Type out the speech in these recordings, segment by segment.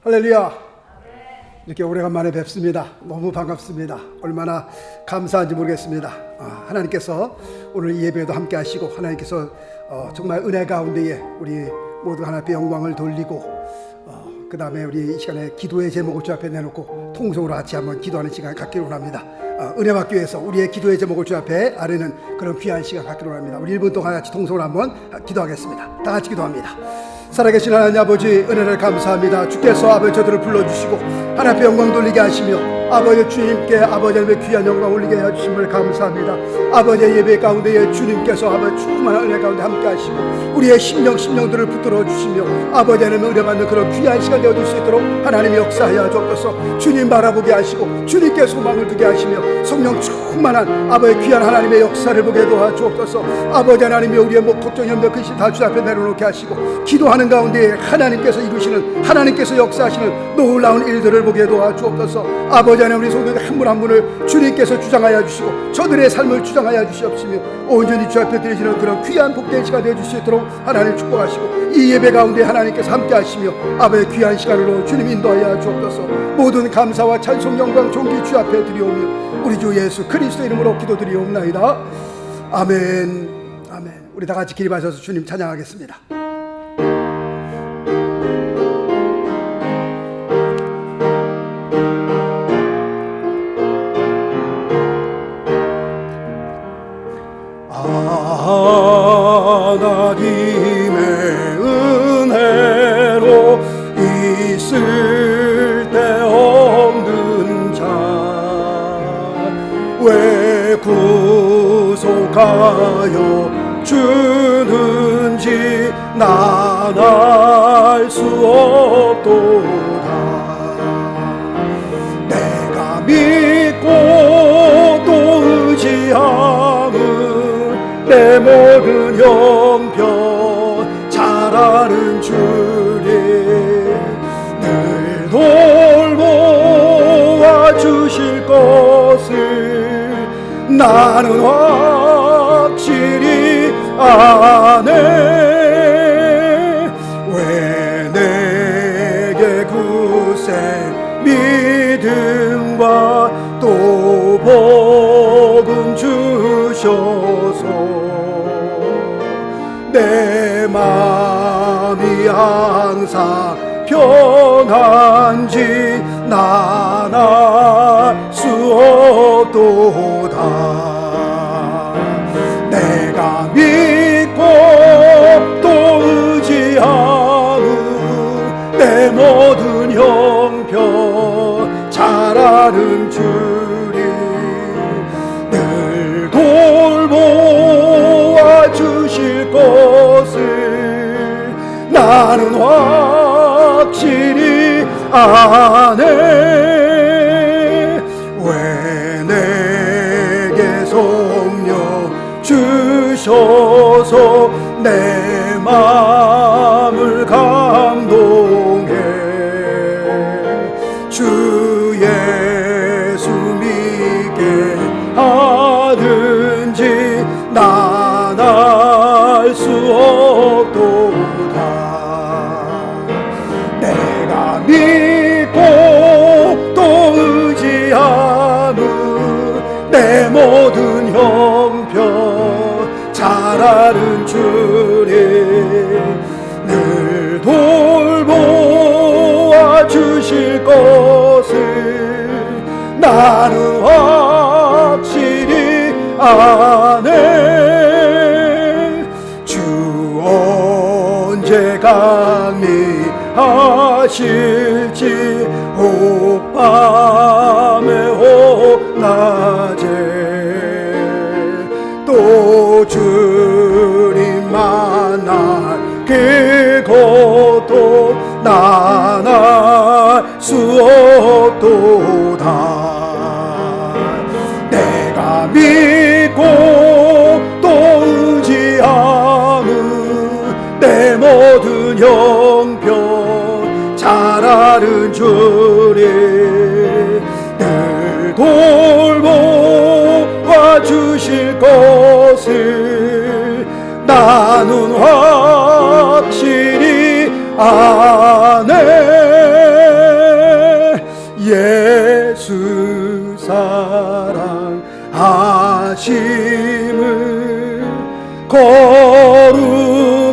할렐루야. 이렇게 오래간만에 뵙습니다. 너무 반갑습니다. 얼마나 감사한지 모르겠습니다. 하나님께서 오늘 이 예배에도 함께 하시고, 하나님께서 정말 은혜 가운데에 우리 모두 하나님 앞에 영광을 돌리고, 그 다음에 우리 이 시간에 기도의 제목을 주 앞에 내놓고 통성으로 같이 한번 기도하는 시간을 갖기로 합니다. 은혜 받기 위해서 우리의 기도의 제목을 주 앞에 아뢰는 그런 귀한 시간 갖기로 합니다. 우리 1분 동안 같이 통성으로 한번 기도하겠습니다. 다 같이 기도합니다. 살아계신 하나님 아버지, 은혜를 감사합니다. 주께서 아버지 저들을 불러주시고 하나님 앞에 영광 돌리게 하시며, 아버지 주님께 아버지 하나님의 귀한 영광 올리게 해주심을 감사합니다. 아버지의 예배 가운데에 주님께서 아버지 충만한 은혜 가운데 함께 하시고 우리의 심령들을 붙들어 주시며, 아버지 하나님의 은혜 받는 그런 귀한 시간 되어줄 수 있도록 하나님이 역사하여 주옵소서. 주님 바라보게 하시고 주님께 소망을 두게 하시며, 성령 충만한 아버지 귀한 하나님의 역사를 보게 도와주옵소서. 아버지 하나님이 우리의 걱정이 없는 근심 다 주 앞에 내려놓게 하시고, 기도하는 가운데 하나님께서 이루시는, 하나님께서 역사하시는 놀라운 일들을 보게 도와주옵소서. 아버지 하나님, 우리 성도들 한 분 한 분을 주님께서 주장하여 주시고 저들의 삶을 주장하여 주시옵시며, 온전히 주 앞에 드리시는 그런 귀한 복된 시간 되어줄 수 있도록 하나님 축복하시고, 이 예배 가운데 하나님께서 함께 하시며 아버지 귀한 시간으로 주님 인도하여 주옵소서. 모든 감사와 찬송 영광 존귀 주 앞에 드리오며 우리 주 예수 그리스도 이름으로 기도드리옵나이다. 아멘. 아멘. 우리 다 같이 기립하셔서 주님 찬양하겠습니다. 하나님의 은혜로 있을 데 없는 자, 왜 구속하여 주는지 난 알 수 없도다. 내가 믿고 또 의지함은 내 모든 형편 잘 아는 주님, 늘 돌보아 주실 것을 나는 확실히 아네. 왜 내게 굳센 믿음과 또 복음 주셔서 내 마음이 항상 평안지 난 알 수 없도다. 내가 믿고 또 의지하는 내 모든 형편 잘 아는 주님, 늘 돌보아 주실 것을 나는 확실히 아네. 왜 내게 성령 주셔서 내 마음을 감동해. 주 예수 믿게 하든지 난 알 수 없도다. 내가 믿고 또 의지하는 내 모든 형편 잘 아는 주님, 늘 돌보아 주실 것을 나는 확실히 아네. 주 언제 강림하실지 혹 밤에 혹 낮에 또 주님 만날 그것도 난 알 수 없도다. 내가 믿고 또 의지하는 내 모든 형편 잘 아는 주님, 늘 돌보아 주실 것을 나는 확실히 아네. 하심을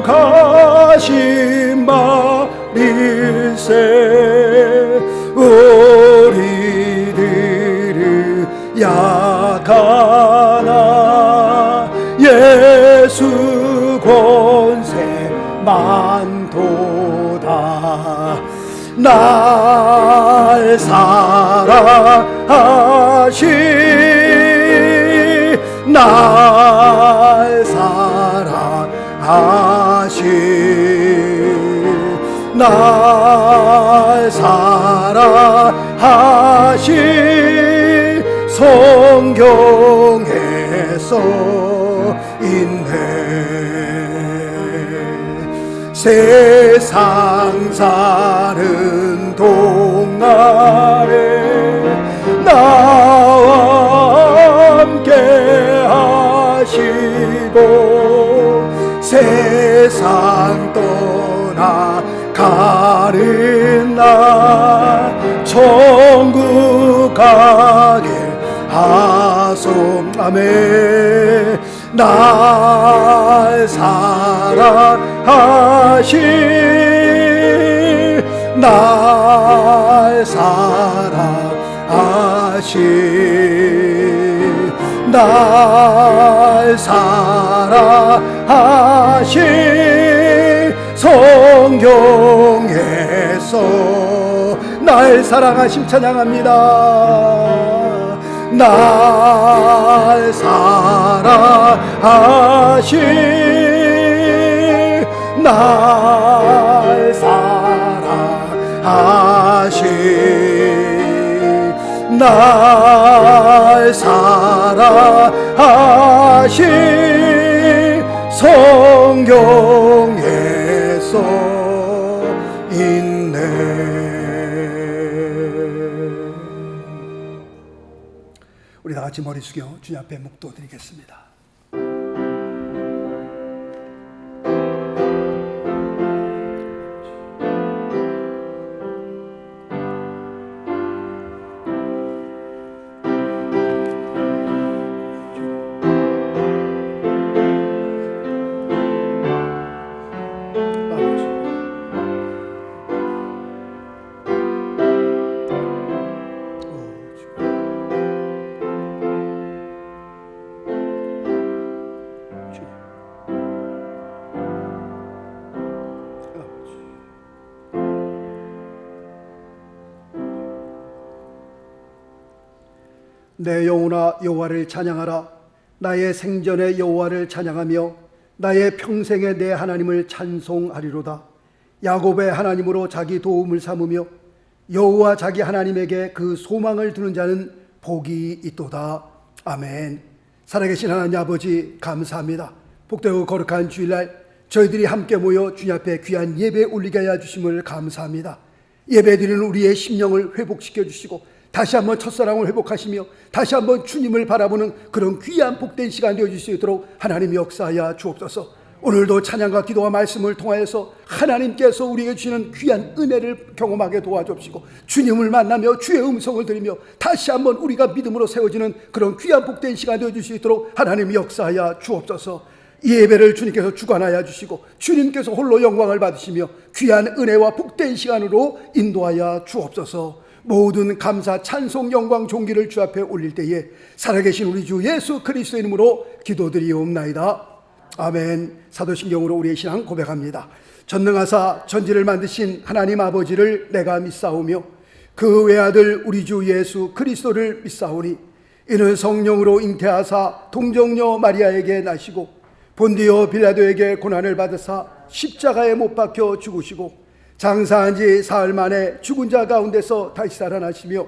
거룩하신 말일세. 우리들은 약하나 예수 권세 많도다. 날 사랑하시 날 사랑하시 날 사랑하시 성경에서 있네. 세상 사는 동안에 나와 함께 하시고 세상 떠나 가는 날 천국 가게 하소서. 아멘. 날 사랑하시 날 사랑하시 날 사랑하시 성경에서 날 사랑하심 찬양합니다. 날 사랑하시 날 사랑하시 날 사랑하시 성경에서 있네. 우리 다 같이 머리 숙여 주님 앞에 묵도드리겠습니다. 내 영혼아 여호와를 찬양하라. 나의 생전에 여호와를 찬양하며 나의 평생에 내 하나님을 찬송하리로다. 야곱의 하나님으로 자기 도움을 삼으며 여호와 자기 하나님에게 그 소망을 두는 자는 복이 있도다. 아멘. 살아계신 하나님 아버지 감사합니다. 복되고 거룩한 주일날 저희들이 함께 모여 주님 앞에 귀한 예배 올리게 하여 주심을 감사합니다. 예배드리는 우리의 심령을 회복시켜 주시고 다시 한번 첫사랑을 회복하시며 다시 한번 주님을 바라보는 그런 귀한 복된 시간 되어줄 수 있도록 하나님 역사하여 주옵소서. 오늘도 찬양과 기도와 말씀을 통하여서 하나님께서 우리에게 주시는 귀한 은혜를 경험하게 도와주옵시고 주님을 만나며 주의 음성을 들으며 다시 한번 우리가 믿음으로 세워지는 그런 귀한 복된 시간 되어줄 수 있도록 하나님 역사하여 주옵소서. 이 예배를 주님께서 주관하여 주시고 주님께서 홀로 영광을 받으시며 귀한 은혜와 복된 시간으로 인도하여 주옵소서. 모든 감사, 찬송, 영광, 존귀를 주 앞에 올릴 때에 살아계신 우리 주 예수 그리스도의 이름으로 기도드리옵나이다. 아멘. 사도신경으로 우리의 신앙 고백합니다. 전능하사 천지를 만드신 하나님 아버지를 내가 믿사오며 그 외아들 우리 주 예수 그리스도를 믿사오니 이는 성령으로 잉태하사 동정녀 마리아에게 나시고 본디오 빌라도에게 고난을 받으사 십자가에 못 박혀 죽으시고 장사한 지 사흘 만에 죽은 자 가운데서 다시 살아나시며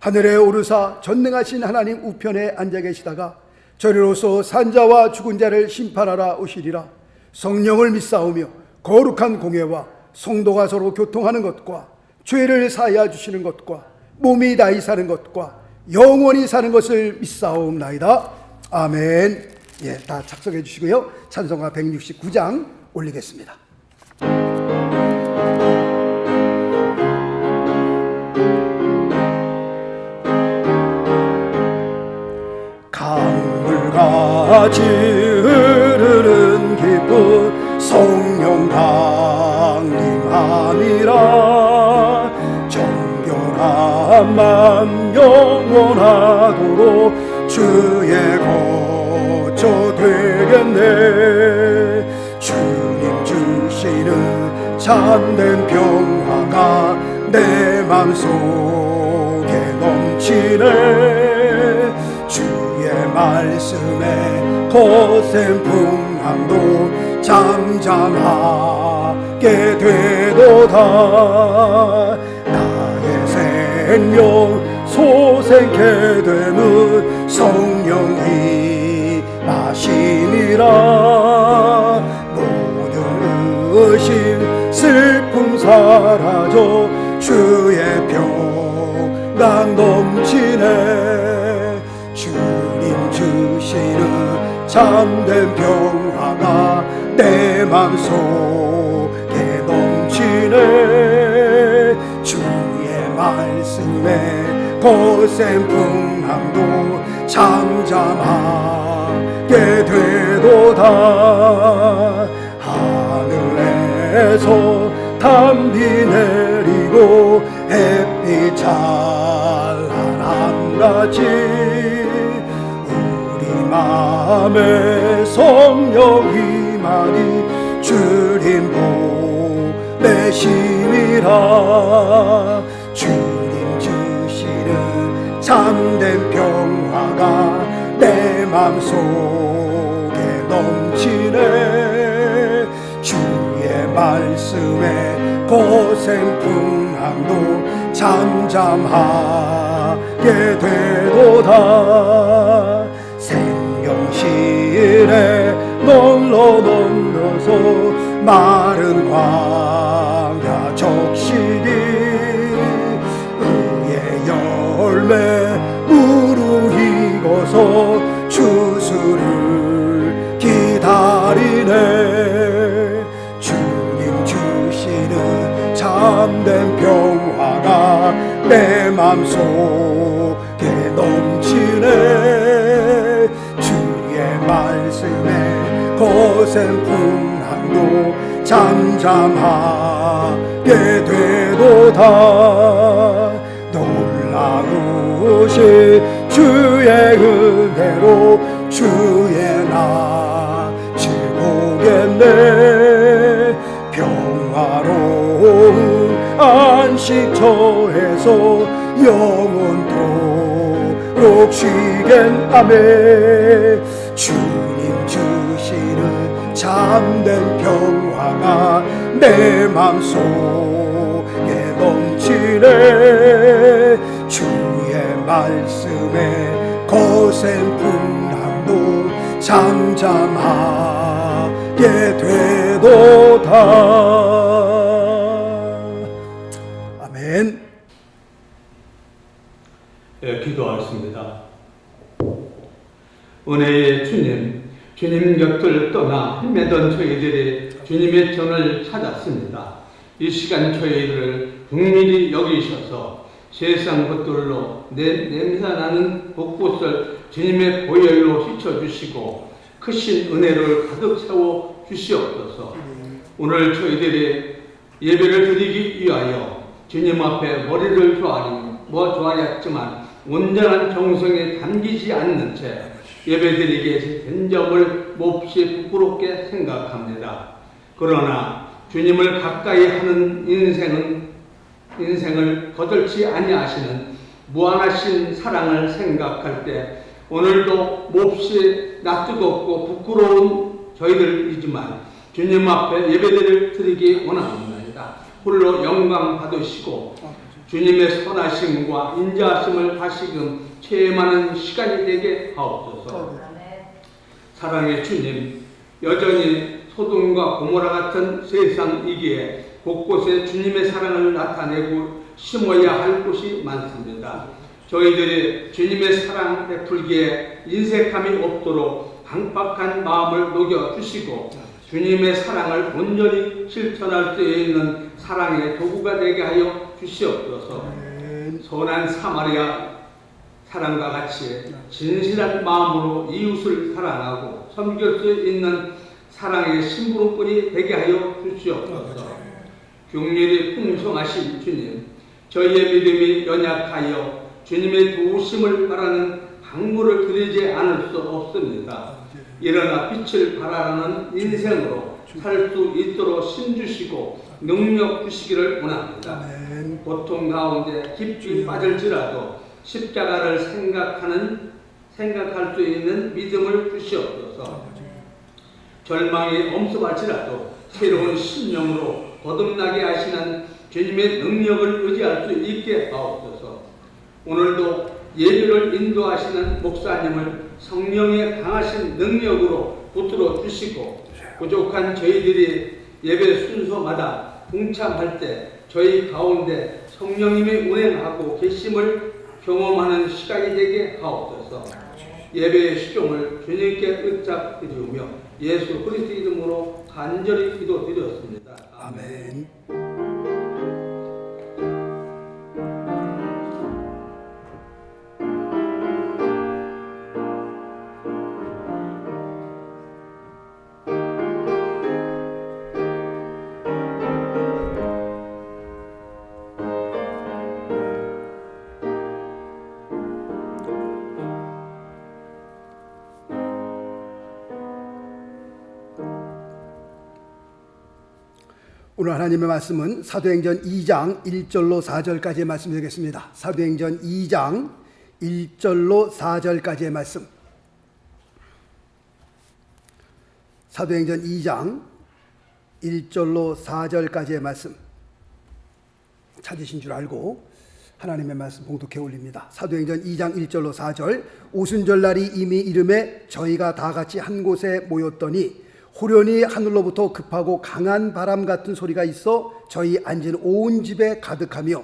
하늘에 오르사 전능하신 하나님 우편에 앉아 계시다가 저리로서 산자와 죽은 자를 심판하러 오시리라. 성령을 믿사오며 거룩한 공예와 성도가 서로 교통하는 것과 죄를 사하여 주시는 것과 몸이 다히 사는 것과 영원히 사는 것을 믿사옵나이다. 아멘. 예, 다 작성해 주시고요. 찬송가 169장 올리겠습니다. 강물과 강같이 흐르는 기쁜 성령 강림하니라. 정결한 맘 영원하도록 주의 거처 되겠네. 주님 주시는 참된 평화가 내 맘속에 넘치네. 주의 말씀에 거센 풍랑도 잠잠하게 되도다. 나의 생명 소생케 되는 성령이 마시니라. 모든 의심 슬픔 사라져 주의 평강 넘치네. 주님 주시는 참된 평화가 내 맘속에 넘치네. 주의 말씀에 거센 풍랑도 잠잠하게 되도다. 하늘에서 담비 내리고 햇빛 찬란함같이 우리 마음에 성령이 많이 주님 보내심이라. 주님 주시는 참된 평화가 내 맘속에 넘치네. 주의 말씀에 거센 풍랑도 잠잠하게 되도다. 생명실에 넘러서 마른 광야 적시리 의의 열매 무르익어서 주수를 기다리네. 주님 주시는 참된 평화가 내 맘속에 넘치네. 주의 말씀에 거센 풍랑도 잠잠하게 되도다. 놀라우신 주의 은혜로 주의 낯을 보겠네. 평화로운 안식처에서 영원토록 쉬겠다네. 주님 주시는 참된 평화가 내 맘속에 넘치네. 주의 말씀에 거센 풍랑도 잠잠하게 되도다. 아멘. 예, 기도하겠습니다. 은혜의 주님, 주님 곁을 떠나 헤매던 저희들이 주님의 전을 찾았습니다. 이 시간 저희들을 긍휼히 여기셔서 세상 것들로 냄새나는 곳곳을 주님의 보혈로 씻어주시고 크신 은혜를 가득 채워 주시옵소서. 오늘 저희들이 예배를 드리기 위하여 주님 앞에 머리를 조아렸지만 온전한 정성에 담기지 않는 채 예배드리게 된 점을 몹시 부끄럽게 생각합니다. 그러나 주님을 가까이 하는 인생을 거절치 아니하시는 무한하신 사랑을 생각할 때 오늘도 몹시 낯뜨겁고 부끄러운 저희들이지만 주님 앞에 예배를 드리기 원합니다. 홀로 영광 받으시고 주님의 선하심과 인자하심을 다시금 체험하는 시간이 되게 하옵소서. 사랑의 주님, 여전히 소돔과 고모라 같은 세상이기에 곳곳에 주님의 사랑을 나타내고 심어야 할 곳이 많습니다. 저희들이 주님의 사랑 베풀기에 인색함이 없도록 강박한 마음을 녹여주시고 주님의 사랑을 온전히 실천할 수 있는 사랑의 도구가 되게 하여 주시옵소서. 선한 사랑과 같이 진실한 마음으로 이웃을 사랑하고 섬길 수 있는 사랑의 심부름꾼이 되게 하여 주시옵소서. 긍휼이 풍성하신 주님, 저희의 믿음이 연약하여 주님의 도우심을 바라는 강구를 드리지 않을 수 없습니다. 일어나 빛을 발하는 인생으로 살 수 있도록 힘주시고 능력 주시기를 원합니다. 고통 가운데 깊이 빠질지라도 십자가를 생각할 수 있는 믿음을 주시옵소서. 절망이 엄습할지라도 새로운 신념으로 거듭나게 하시는 주님의 능력을 의지할 수 있게 하옵소서. 오늘도 예배를 인도하시는 목사님을 성령의 강하신 능력으로 붙들어 주시고 부족한 저희들이 예배 순서마다 동참할 때 저희 가운데 성령님이 운행하고 계심을 경험하는 시간이 되게 하옵소서. 예배의 시종을 주님께 의탁드리우며 예수 그리스도 이름으로 간절히 기도드렸습니다. 아멘. 오늘 하나님의 말씀은 사도행전 2장 1절로 4절까지의 말씀 되겠습니다. 사도행전 2장 1절로 4절까지의 말씀. 사도행전 2장 1절로 4절까지의 말씀 찾으신 줄 알고 하나님의 말씀 봉독해 올립니다. 사도행전 2장 1절로 4절. 오순절날이 이미 이름에 저희가 다 같이 한 곳에 모였더니 호련히 하늘로부터 급하고 강한 바람 같은 소리가 있어 저희 앉은 온 집에 가득하며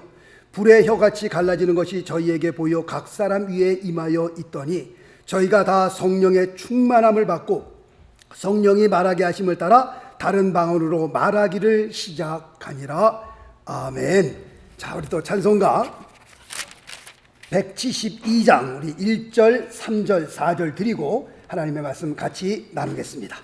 불의 혀같이 갈라지는 것이 저희에게 보여 각 사람 위에 임하여 있더니 저희가 다 성령의 충만함을 받고 성령이 말하게 하심을 따라 다른 방언으로 말하기를 시작하니라. 아멘. 자, 우리 또 찬송가 172장 우리 1절, 3절, 4절 드리고 하나님의 말씀 같이 나누겠습니다.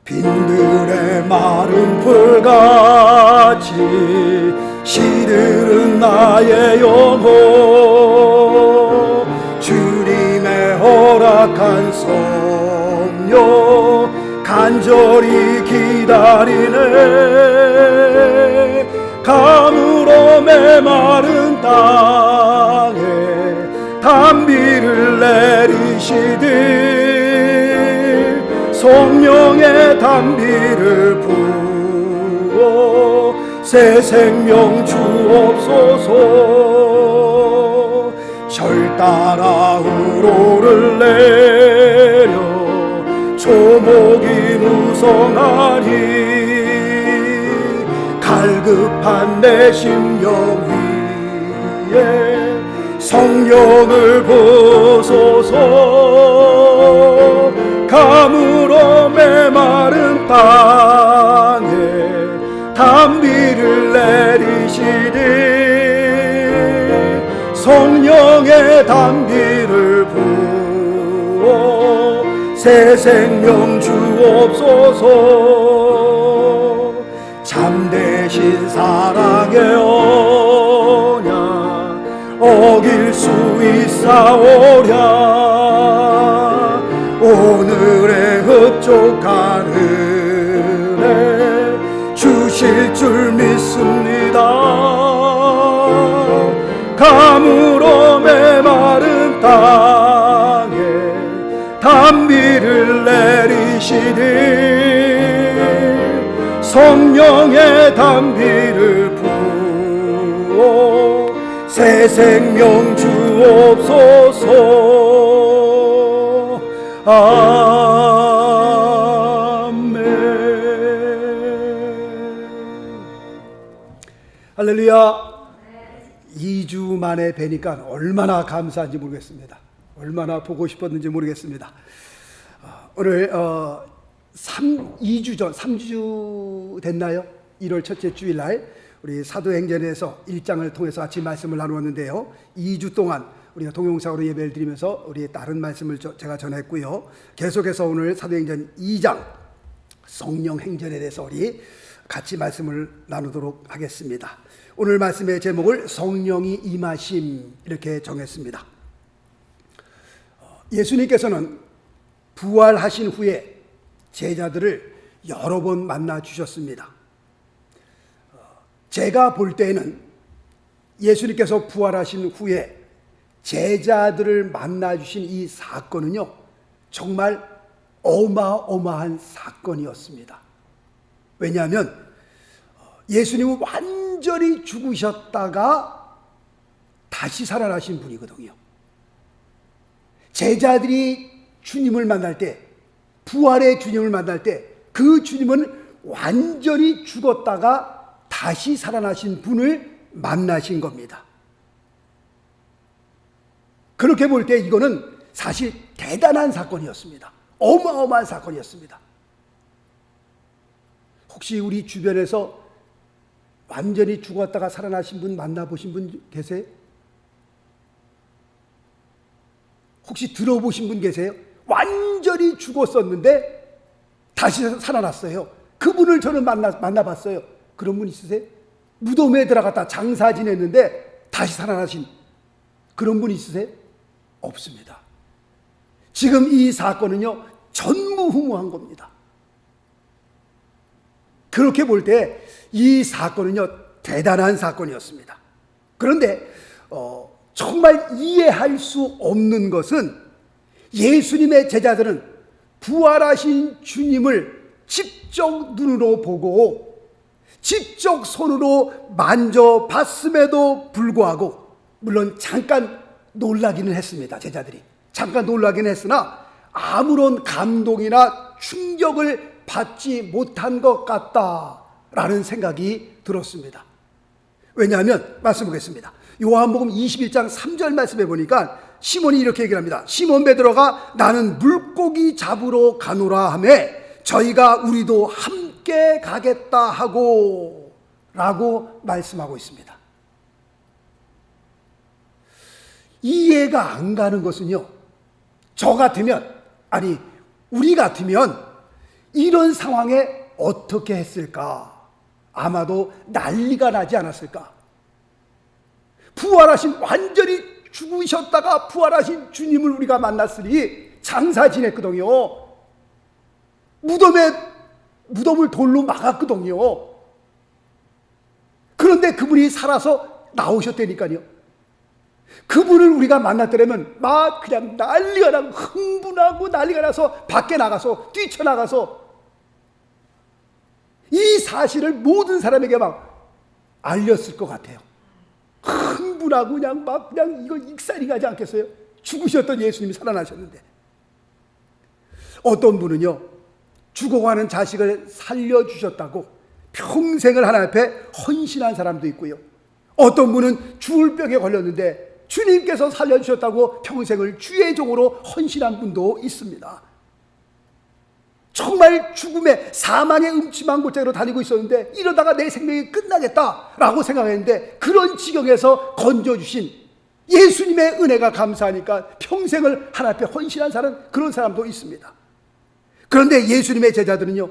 빈들의 마른 풀같이 시들은 나의 영혼 주님의 허락한 성령 간절히 기다리네. 가물어 메마른 땅에 단비를 내리시듯 성령의 단비를 부어 새 생명 주옵소서. 절 따라 우로를 내려 조목이 무성하니 갈급한 내 심령 위에 성령을 부소서. 가물어 메마른 땅에 단비를 내리시니 성령의 단비를 부어 새 생명 주옵소서. 참되신 사랑의 언약 어길 수 있사오랴. 오늘의 흡족한 은혜 주실 줄 믿습니다. 가물어 메마른 땅에 단비를 내리시니 성령의 단비를 부어 새 생명 주옵소서. 아멘. 할렐루야. 2주 만에 뵈니까 얼마나 감사한지 모르겠습니다. 얼마나 보고 싶었는지 모르겠습니다. 오늘 3주 됐나요? 1월 첫째 주일날 우리 사도행전에서 1장을 통해서 같이 말씀을 나누었는데요. 2주 동안 우리가 동영상으로 예배를 드리면서 우리 다른 말씀을 제가 전했고요. 계속해서 오늘 사도행전 2장 성령 행전에 대해서 우리 같이 말씀을 나누도록 하겠습니다. 오늘 말씀의 제목을 성령이 임하심 이렇게 정했습니다. 예수님께서는 부활하신 후에 제자들을 여러 번 만나 주셨습니다. 제가 볼 때는 예수님께서 부활하신 후에 제자들을 만나 주신 이 사건은요, 정말 어마어마한 사건이었습니다. 왜냐하면 예수님은 완전히 죽으셨다가 다시 살아나신 분이거든요. 제자들이 주님을 만날 때, 부활의 주님을 만날 때, 그 주님은 완전히 죽었다가 다시 살아나신 분을 만나신 겁니다. 그렇게 볼 때 이거는 사실 대단한 사건이었습니다. 어마어마한 사건이었습니다. 혹시 우리 주변에서 완전히 죽었다가 살아나신 분 만나보신 분 계세요? 혹시 들어보신 분 계세요? 완전히 죽었었는데 다시 살아났어요. 그분을 저는 만나봤어요. 그런 분 있으세요? 무덤에 들어갔다 장사 지냈는데 다시 살아나신 그런 분 있으세요? 없습니다. 지금 이 사건은요, 전무후무한 겁니다. 그렇게 볼 때 이 사건은요, 대단한 사건이었습니다. 그런데 정말 이해할 수 없는 것은 예수님의 제자들은 부활하신 주님을 직접 눈으로 보고 직접 손으로 만져봤음에도 불구하고, 물론 잠깐 놀라기는 했습니다. 제자들이 잠깐 놀라기는 했으나 아무런 감동이나 충격을 받지 못한 것 같다라는 생각이 들었습니다. 왜냐하면 말씀 보겠습니다. 요한복음 21장 3절 말씀에 보니까 시몬이 이렇게 얘기를 합니다. 시몬 베드로가 나는 물고기 잡으러 가노라 하매 저희가 우리도 함께 가겠다 하고 라고 말씀하고 있습니다. 이해가 안 가는 것은요, 저 같으면, 아니 우리 같으면 이런 상황에 어떻게 했을까? 아마도 난리가 나지 않았을까? 부활하신, 완전히 죽으셨다가 부활하신 주님을 우리가 만났으니 장사 지냈거든요. 무덤을 돌로 막았거든요. 그런데 그분이 살아서 나오셨다니까요. 그분을 우리가 만났더라면 막 그냥 난리가 나고 흥분하고 난리가 나서 밖에 나가서 뛰쳐나가서 이 사실을 모든 사람에게 막 알렸을 것 같아요. 흥분하고 그냥 이거 익살이 가지 않겠어요? 죽으셨던 예수님이 살아나셨는데. 어떤 분은요, 죽어가는 자식을 살려주셨다고 평생을 하나님 앞에 헌신한 사람도 있고요. 어떤 분은 죽을 병에 걸렸는데 주님께서 살려주셨다고 평생을 주의 종으로 헌신한 분도 있습니다. 정말 죽음의 사망의 음침한 골짜기로 다니고 있었는데 이러다가 내 생명이 끝나겠다라고 생각했는데 그런 지경에서 건져주신 예수님의 은혜가 감사하니까 평생을 하나님 앞에 헌신한 사람, 그런 사람도 있습니다. 그런데 예수님의 제자들은요,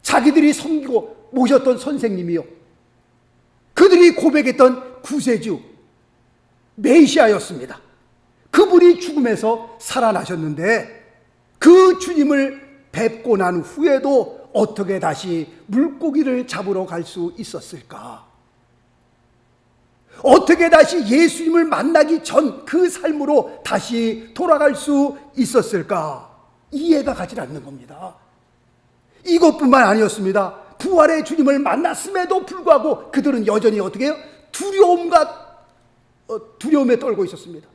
자기들이 섬기고 모셨던 선생님이요, 그들이 고백했던 구세주 메시아였습니다. 그분이 죽음에서 살아나셨는데 그 주님을 뵙고 난 후에도 어떻게 다시 물고기를 잡으러 갈 수 있었을까? 어떻게 다시 예수님을 만나기 전 그 삶으로 다시 돌아갈 수 있었을까? 이해가 가지 않는 겁니다. 이것뿐만 아니었습니다. 부활의 주님을 만났음에도 불구하고 그들은 여전히 어떻게 해요? 두려움에 떨고 있었습니다.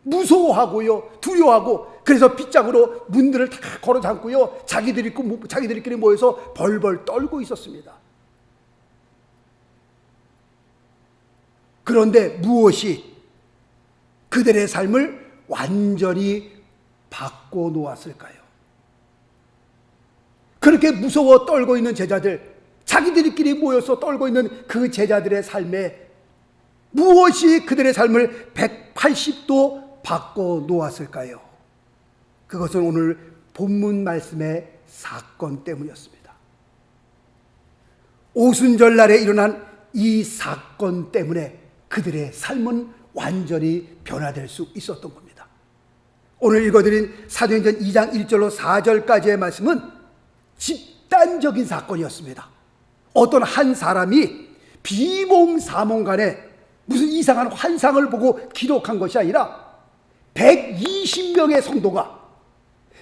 무서워하고요, 두려워하고, 그래서 빗장으로 문들을 다 걸어 잠고요, 자기들끼리 모여서 벌벌 떨고 있었습니다. 그런데 무엇이 그들의 삶을 완전히 바꿔 놓았을까요? 그렇게 무서워 떨고 있는 제자들, 자기들끼리 모여서 떨고 있는 그 제자들의 삶에 무엇이 그들의 삶을 180도 바꿔 놓았을까요? 그것은 오늘 본문 말씀의 사건 때문이었습니다. 오순절 날에 일어난 이 사건 때문에 그들의 삶은 완전히 변화될 수 있었던 겁니다. 오늘 읽어드린 사도행전 2장 1절로 4절까지의 말씀은 집단적인 사건이었습니다. 어떤 한 사람이 비몽사몽간에 무슨 이상한 환상을 보고 기록한 것이 아니라 120명의 성도가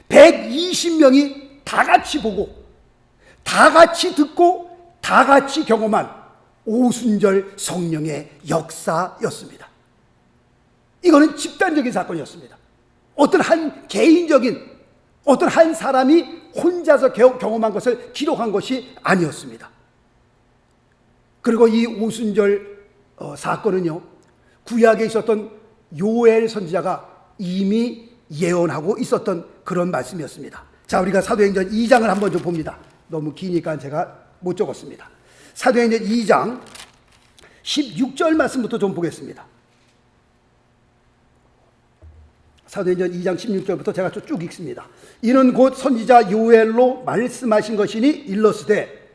120명이 다 같이 보고 다 같이 듣고 다 같이 경험한 오순절 성령의 역사였습니다. 이거는 집단적인 사건이었습니다. 어떤 한 개인적인 어떤 한 사람이 혼자서 경험한 것을 기록한 것이 아니었습니다. 그리고 이 오순절 사건은요, 구약에 있었던 요엘 선지자가 이미 예언하고 있었던 그런 말씀이었습니다. 자, 우리가 사도행전 2장을 한번 좀 봅니다. 너무 기니까 제가 못 적었습니다. 사도행전 2장 16절 말씀부터 좀 보겠습니다. 사도행전 2장 16절부터 제가 쭉 읽습니다. 이는 곧 선지자 요엘로 말씀하신 것이니 일러스되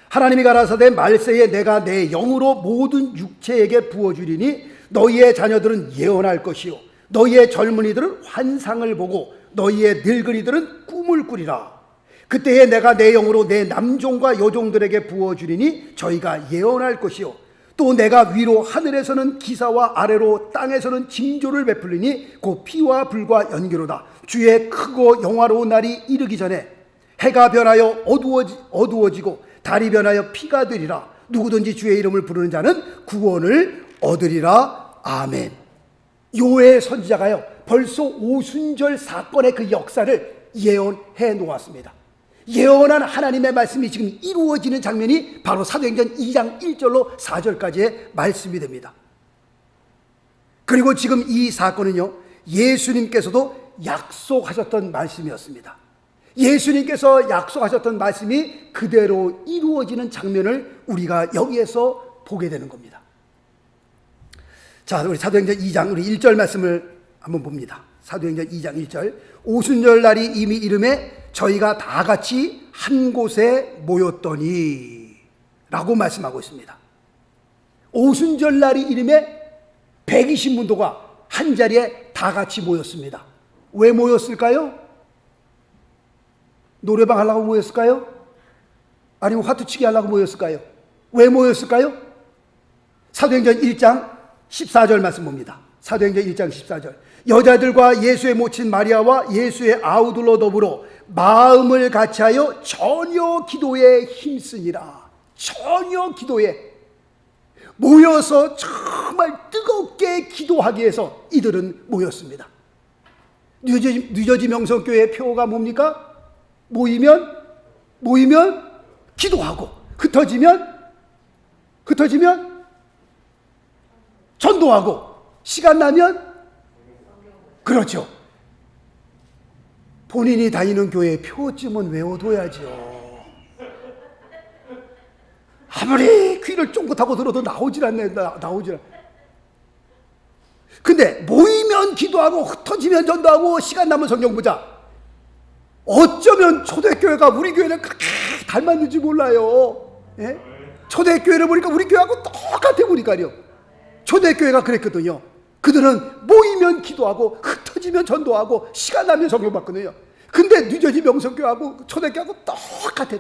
하나님이 가라사대 말세에 내가 내 영으로 모든 육체에게 부어주리니 너희의 자녀들은 예언할 것이요 너희의 젊은이들은 환상을 보고 너희의 늙은이들은 꿈을 꾸리라. 그때에 내가 내 영으로 내 남종과 여종들에게 부어주리니 저희가 예언할 것이요 또 내가 위로 하늘에서는 기사와 아래로 땅에서는 징조를 베풀리니 곧 피와 불과 연기로다. 주의 크고 영화로운 날이 이르기 전에 해가 변하여 어두워지고 달이 변하여 피가 되리라. 누구든지 주의 이름을 부르는 자는 구원을 얻으리라. 아멘. 요엘 선지자가요 벌써 오순절 사건의 그 역사를 예언해 놓았습니다. 예언한 하나님의 말씀이 지금 이루어지는 장면이 바로 사도행전 2장 1절로 4절까지의 말씀이 됩니다. 그리고 지금 이 사건은요 예수님께서도 약속하셨던 말씀이었습니다. 예수님께서 약속하셨던 말씀이 그대로 이루어지는 장면을 우리가 여기에서 보게 되는 겁니다. 자, 우리 사도행전 2장 우리 1절 말씀을 한번 봅니다. 사도행전 2장 1절 오순절 날이 이미 이름에 저희가 다 같이 한 곳에 모였더니 라고 말씀하고 있습니다. 오순절 날이 이름에 120문도가 한자리에 다 같이 모였습니다. 왜 모였을까요? 노래방 하려고 모였을까요? 아니면 화투치기 하려고 모였을까요? 왜 모였을까요? 사도행전 1장 14절 말씀 봅니다. 사도행전 1장 14절 여자들과 예수의 모친 마리아와 예수의 아우들로 더불어 마음을 같이하여 전혀 기도에 힘쓰니라. 전혀 기도에 모여서 정말 뜨겁게 기도하기 위해서 이들은 모였습니다. 뉴저지 명성교회의 표가 뭡니까? 모이면 기도하고 흩어지면 전도하고 시간 나면 그렇죠. 본인이 다니는 교회 표쯤은 외워둬야죠. 아무리 귀를 쫑긋하고 들어도 나오질 않네. 근데 모이면 기도하고 흩어지면 전도하고 시간 남은 성경 보자. 어쩌면 초대교회가 우리 교회를 그렇게 닮았는지 몰라요. 예? 초대교회를 보니까 우리 교회하고 똑같아 보니까요. 초대교회가 그랬거든요. 그들은 모이면 기도하고 흩어지면 전도하고 시간 나면 성경 받거든요. 근데 뉴저지 명성교회하고 초대교회하고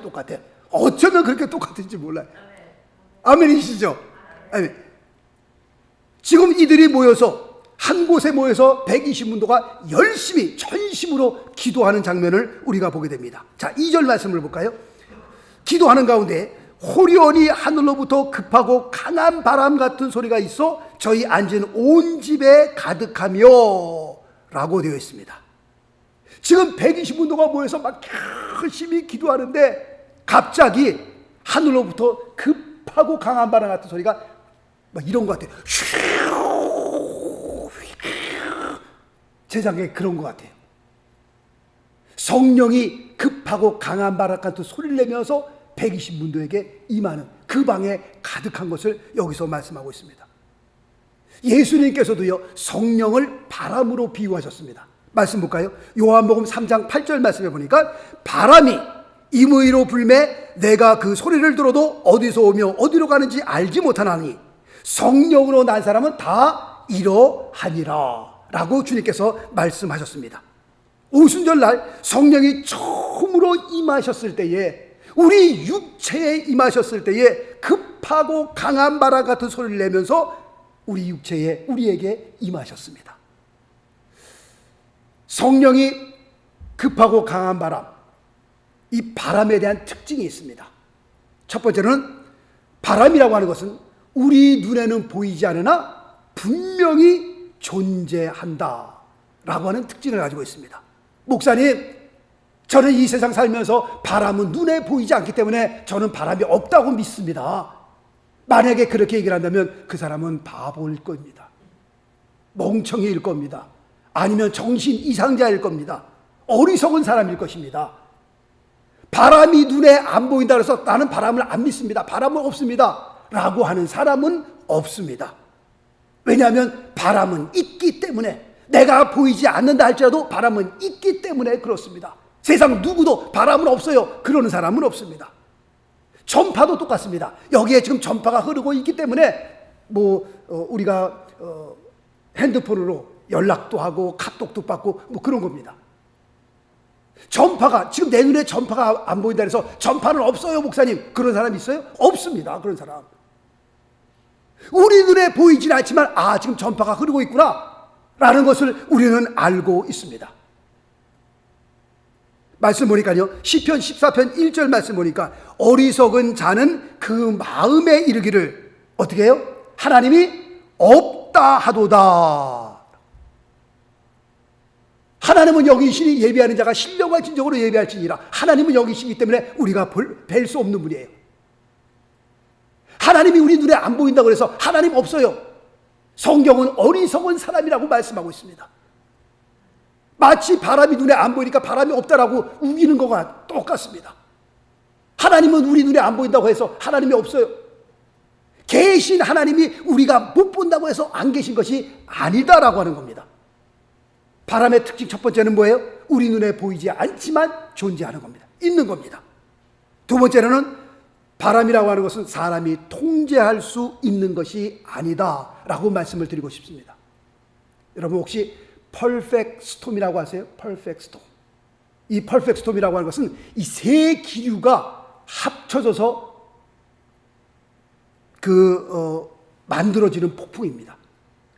똑같아. 어쩌면 그렇게 똑같은지 몰라요. 아멘이시죠? 아멘. 지금 이들이 모여서 한 곳에 모여서 120문도가 열심히 전심으로 기도하는 장면을 우리가 보게 됩니다. 자, 2절 말씀을 볼까요? 기도하는 가운데 호련히 하늘로부터 급하고 강한 바람 같은 소리가 있어 저희 앉은 온 집에 가득하며 라고 되어 있습니다. 지금 120문도가 모여서 막 열심히 기도하는데 갑자기 하늘로부터 급하고 강한 바람 같은 소리가 막 이런 것 같아요. 제 생각에 그런 것 같아요. 성령이 급하고 강한 바람 같은 소리를 내면서 120문도에게 임하는 그 방에 가득한 것을 여기서 말씀하고 있습니다. 예수님께서도요, 성령을 바람으로 비유하셨습니다. 말씀 볼까요? 요한복음 3장 8절 말씀해 보니까 바람이 임의로 불매 내가 그 소리를 들어도 어디서 오며 어디로 가는지 알지 못하나니 성령으로 난 사람은 다 이러하니라 라고 주님께서 말씀하셨습니다. 오순절날 성령이 처음으로 임하셨을 때에, 우리 육체에 임하셨을 때에 급하고 강한 바람 같은 소리를 내면서 우리 육체에, 우리에게 임하셨습니다. 성령이 급하고 강한 바람, 이 바람에 대한 특징이 있습니다. 첫 번째는 바람이라고 하는 것은 우리 눈에는 보이지 않으나 분명히 존재한다 라고 하는 특징을 가지고 있습니다. 목사님, 저는 이 세상 살면서 바람은 눈에 보이지 않기 때문에 저는 바람이 없다고 믿습니다. 만약에 그렇게 얘기를 한다면 그 사람은 바보일 겁니다. 멍청이일 겁니다. 아니면 정신 이상자일 겁니다. 어리석은 사람일 것입니다. 바람이 눈에 안 보인다 그래서 나는 바람을 안 믿습니다. 바람은 없습니다 라고 하는 사람은 없습니다. 왜냐하면 바람은 있기 때문에, 내가 보이지 않는다 할지라도 바람은 있기 때문에 그렇습니다. 세상 누구도 바람은 없어요 그러는 사람은 없습니다. 전파도 똑같습니다. 여기에 지금 전파가 흐르고 있기 때문에 우리가 핸드폰으로 연락도 하고 카톡도 받고 그런 겁니다. 전파가, 지금 내 눈에 전파가 안 보인다 해서 전파는 없어요 목사님, 그런 사람 있어요? 없습니다. 그런 사람. 우리 눈에 보이진 않지만 지금 전파가 흐르고 있구나 라는 것을 우리는 알고 있습니다. 말씀 보니까요, 시편 14편 1절 말씀 보니까 어리석은 자는 그 마음에 이르기를 어떻게 해요? 하나님이 없다 하도다. 하나님은 여기 있으니 예배하는 자가 신령과 진정으로 예배할지니라. 하나님은 여기 있기 때문에 우리가 뵐 수 없는 분이에요. 하나님이 우리 눈에 안 보인다고 해서 하나님 없어요. 성경은 어리석은 사람이라고 말씀하고 있습니다. 마치 바람이 눈에 안 보이니까 바람이 없다라고 우기는 것과 똑같습니다. 하나님은 우리 눈에 안 보인다고 해서 하나님이 없어요. 계신 하나님이 우리가 못 본다고 해서 안 계신 것이 아니다라고 하는 겁니다. 바람의 특징 첫 번째는 뭐예요? 우리 눈에 보이지 않지만 존재하는 겁니다. 있는 겁니다. 두 번째로는 바람이라고 하는 것은 사람이 통제할 수 있는 것이 아니다 라고 말씀을 드리고 싶습니다. 여러분 혹시 퍼펙트 스톰이라고 아세요? 퍼펙트 스톰. 이 퍼펙트 스톰이라고 하는 것은 이 세 기류가 합쳐져서 만들어지는 폭풍입니다.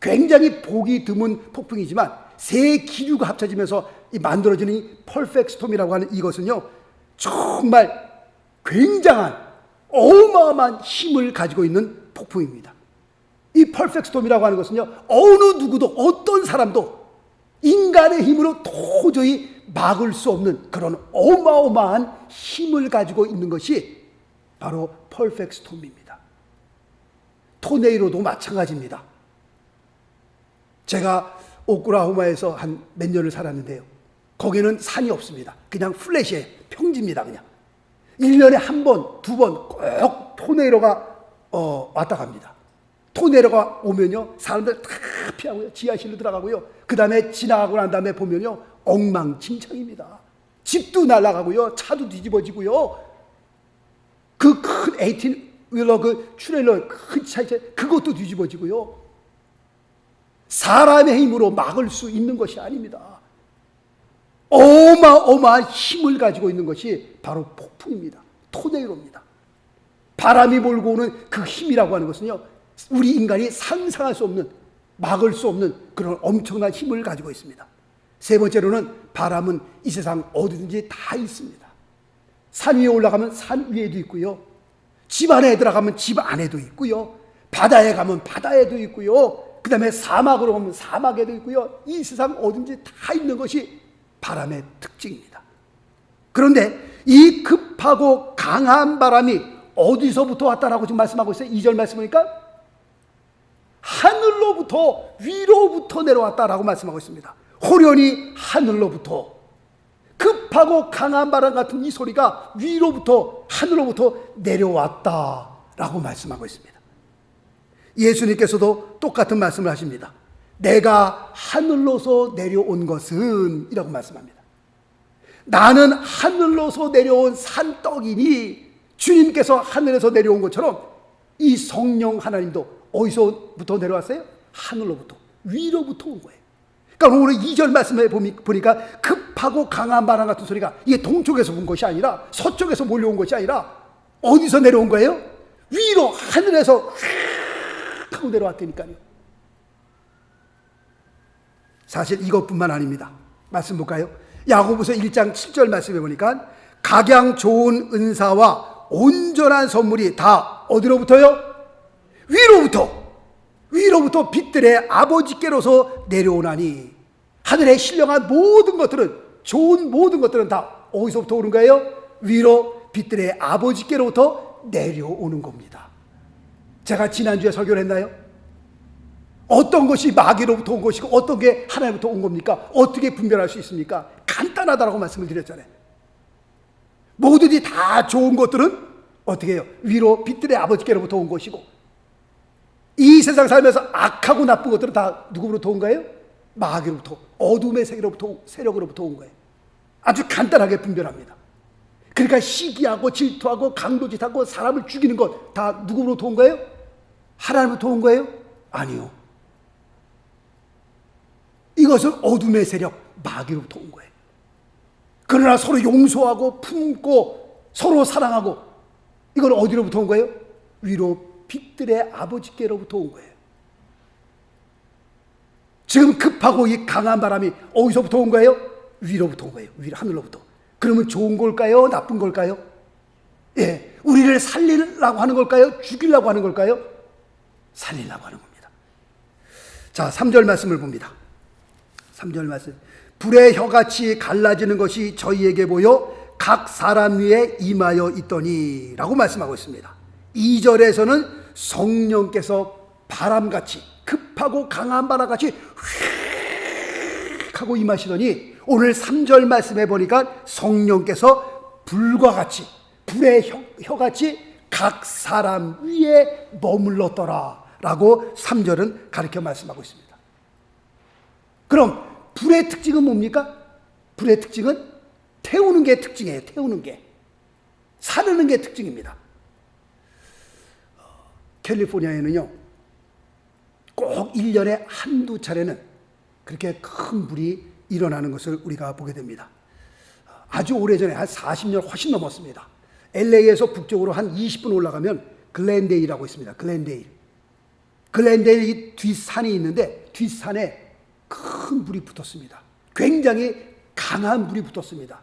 굉장히 보기 드문 폭풍이지만 세 기류가 합쳐지면서 만들어지는 이 퍼펙트 스톰이라고 하는 이것은요, 정말 굉장한 어마어마한 힘을 가지고 있는 폭풍입니다. 이 퍼펙트 스톰이라고 하는 것은요, 어느 누구도, 어떤 사람도 인간의 힘으로 도저히 막을 수 없는 그런 어마어마한 힘을 가지고 있는 것이 바로 퍼펙트 스톰입니다. 토네이도도 마찬가지입니다. 제가 오클라호마에서 한 몇 년을 살았는데요, 거기는 산이 없습니다. 그냥 플랫이에요. 평지입니다. 그냥 1년에 한 번, 두 번 꼭 토네이도가 왔다 갑니다. 토네이도가 오면요, 사람들 다 피하고요, 지하실로 들어가고요, 그 다음에 지나가고 난 다음에 보면요, 엉망진창입니다. 집도 날아가고요, 차도 뒤집어지고요, 그 큰 18휠러 그 트레일러 큰 차, 그것도 뒤집어지고요. 사람의 힘으로 막을 수 있는 것이 아닙니다. 어마어마한 힘을 가지고 있는 것이 바로 폭풍입니다. 토네이도입니다. 바람이 몰고 오는 그 힘이라고 하는 것은요, 우리 인간이 상상할 수 없는, 막을 수 없는 그런 엄청난 힘을 가지고 있습니다. 세 번째로는 바람은 이 세상 어디든지 다 있습니다. 산 위에 올라가면 산 위에도 있고요, 집 안에 들어가면 집 안에도 있고요, 바다에 가면 바다에도 있고요, 그 다음에 사막으로 가면 사막에도 있고요. 이 세상 어딘지 다 있는 것이 바람의 특징입니다. 그런데 이 급하고 강한 바람이 어디서부터 왔다라고 지금 말씀하고 있어요? 2절 말씀 보니까 하늘로부터, 위로부터 내려왔다라고 말씀하고 있습니다. 호련히 하늘로부터 급하고 강한 바람 같은 이 소리가 위로부터 하늘로부터 내려왔다라고 말씀하고 있습니다. 예수님께서도 똑같은 말씀을 하십니다. 내가 하늘로서 내려온 것은 이라고 말씀합니다. 나는 하늘로서 내려온 산떡이니 주님께서 하늘에서 내려온 것처럼 이 성령 하나님도 어디서부터 내려왔어요? 하늘로부터, 위로부터 온 거예요. 그러니까 오늘 2절 말씀에 보니까 급하고 강한 바람 같은 소리가 이게 동쪽에서 온 것이 아니라 서쪽에서 몰려온 것이 아니라 어디서 내려온 거예요? 위로 하늘에서 하고 내려왔다니까요. 사실 이것뿐만 아닙니다. 말씀 볼까요? 야고보서 1장 7절 말씀에 보니까 각양 좋은 은사와 온전한 선물이 다 어디로부터요? 위로부터 빛들의 아버지께로서 내려오나니 하늘에 신령한 모든 것들은, 좋은 모든 것들은 다 어디서부터 오는 거예요? 위로 빛들의 아버지께로부터 내려오는 겁니다. 제가 지난주에 설교를 했나요? 어떤 것이 마귀로부터 온 것이고 어떤 게 하나님부터 온 겁니까? 어떻게 분별할 수 있습니까? 간단하다라고 말씀을 드렸잖아요. 모두들 다 좋은 것들은 어떻게 해요? 위로 빛들의 아버지께로부터 온 것이고, 이 세상 살면서 악하고 나쁜 것들은 다 누구로부터 온 거예요? 마귀로부터, 어둠의 세력으로부터 온 거예요. 아주 간단하게 분별합니다. 그러니까 시기하고 질투하고 강도짓하고 사람을 죽이는 것 다 누구로부터 온 거예요? 하나님부터 온 거예요? 아니요. 이것은 어둠의 세력, 마귀로부터 온 거예요. 그러나 서로 용서하고 품고 서로 사랑하고, 이건 어디로부터 온 거예요? 위로 빛들의 아버지께로부터 온 거예요. 지금 급하고 이 강한 바람이 어디서부터 온 거예요? 위로부터 온 거예요. 하늘로부터. 그러면 좋은 걸까요? 나쁜 걸까요? 예, 우리를 살리려고 하는 걸까요? 죽이려고 하는 걸까요? 살리려고 하는 겁니다. 자, 3절 말씀을 봅니다. 3절 말씀. 불의 혀같이 갈라지는 것이 저희에게 보여 각 사람 위에 임하여 있더니 라고 말씀하고 있습니다. 2절에서는 성령께서 바람같이, 급하고 강한 바람같이 휙 하고 임하시더니, 오늘 3절 말씀해 보니까 성령께서 불과 같이, 불의 혀같이 각 사람 위에 머물렀더라 라고 3절은 가르쳐 말씀하고 있습니다. 그럼 불의 특징은 뭡니까? 불의 특징은 태우는 게 특징이에요. 태우는 게. 사르는 게 특징입니다. 캘리포니아에는요, 꼭 1년에 한두 차례는 그렇게 큰 불이 일어나는 것을 우리가 보게 됩니다. 아주 오래전에, 한 40년 훨씬 넘었습니다. LA에서 북쪽으로 한 20분 올라가면 글렌데일이라고 있습니다. 글렌데일 이 뒷산이 있는데, 뒷산에 큰 불이 붙었습니다. 굉장히 강한 불이 붙었습니다.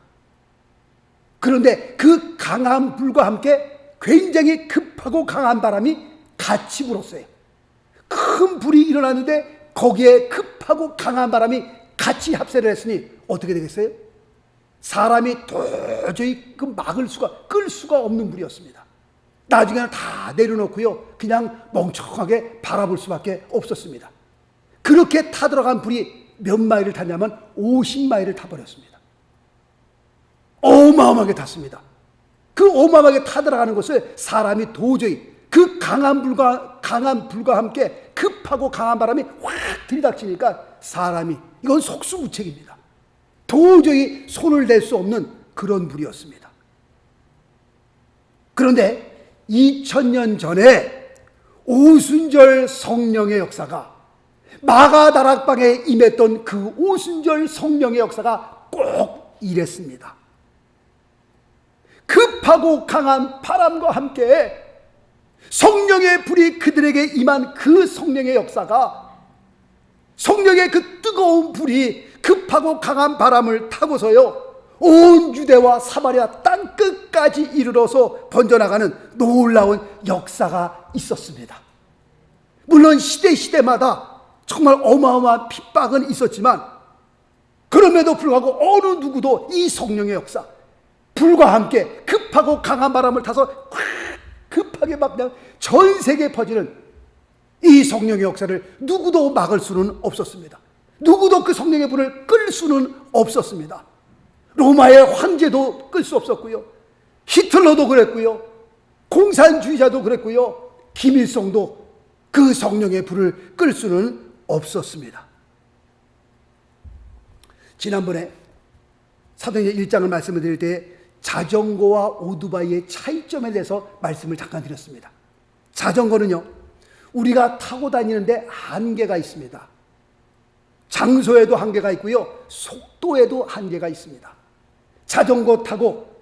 그런데 그 강한 불과 함께 굉장히 급하고 강한 바람이 같이 불었어요. 큰 불이 일어났는데 거기에 급하고 강한 바람이 같이 합세를 했으니 어떻게 되겠어요? 사람이 도저히 끌 수가 없는 불이었습니다. 나중에는 다 내려놓고요, 그냥 멍청하게 바라볼 수밖에 없었습니다. 그렇게 타들어간 불이 몇 마일을 탔냐면 50마일을 타버렸습니다. 어마어마하게 탔습니다. 그 어마어마하게 타들어가는 것을 사람이 도저히, 그 강한 불과 함께 급하고 강한 바람이 확 들이닥치니까 사람이, 이건 속수무책입니다. 도저히 손을 댈 수 없는 그런 불이었습니다. 그런데 2000년 전에 오순절 성령의 역사가, 마가다락방에 임했던 그 오순절 성령의 역사가 꼭 이랬습니다. 급하고 강한 바람과 함께 성령의 불이 그들에게 임한 그 성령의 역사가, 성령의 그 뜨거운 불이 급하고 강한 바람을 타고서요, 온 유대와 사마리아 땅 끝까지 이르러서 번져나가는 놀라운 역사가 있었습니다. 물론 시대마다 정말 어마어마한 핍박은 있었지만, 그럼에도 불구하고 어느 누구도 이 성령의 역사, 불과 함께 급하고 강한 바람을 타서 급하게 막 그냥 전 세계에 퍼지는 이 성령의 역사를 누구도 막을 수는 없었습니다. 누구도 그 성령의 불을 끌 수는 없었습니다. 로마의 황제도 끌 수 없었고요. 히틀러도 그랬고요. 공산주의자도 그랬고요. 김일성도 그 성령의 불을 끌 수는 없었습니다. 지난번에 사도행전 1장을 말씀을 드릴 때 자전거와 오토바이의 차이점에 대해서 말씀을 잠깐 드렸습니다. 자전거는요, 우리가 타고 다니는데 한계가 있습니다. 장소에도 한계가 있고요, 속도에도 한계가 있습니다. 자전거 타고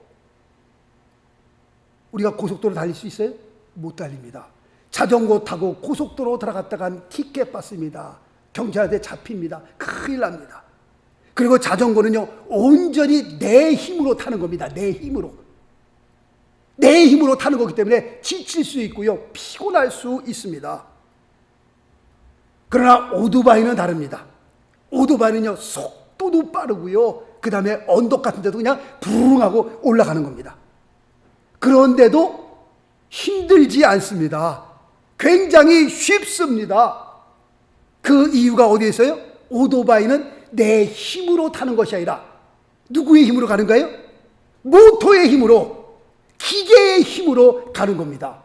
우리가 고속도로 달릴 수 있어요? 못 달립니다. 자전거 타고 고속도로 들어갔다간 티켓 받습니다. 경찰한테 잡힙니다. 큰일 납니다. 그리고 자전거는요, 온전히 내 힘으로 타는 겁니다. 내 힘으로. 내 힘으로 타는 거기 때문에 지칠 수 있고요, 피곤할 수 있습니다. 그러나 오토바이는 다릅니다. 오토바이는요, 속도도 빠르고요, 그 다음에 언덕 같은 데도 그냥 부릉 하고 올라가는 겁니다. 그런데도 힘들지 않습니다. 굉장히 쉽습니다. 그 이유가 어디에 있어요? 오토바이는 내 힘으로 타는 것이 아니라 누구의 힘으로 가는가요? 모터의 힘으로, 기계의 힘으로 가는 겁니다.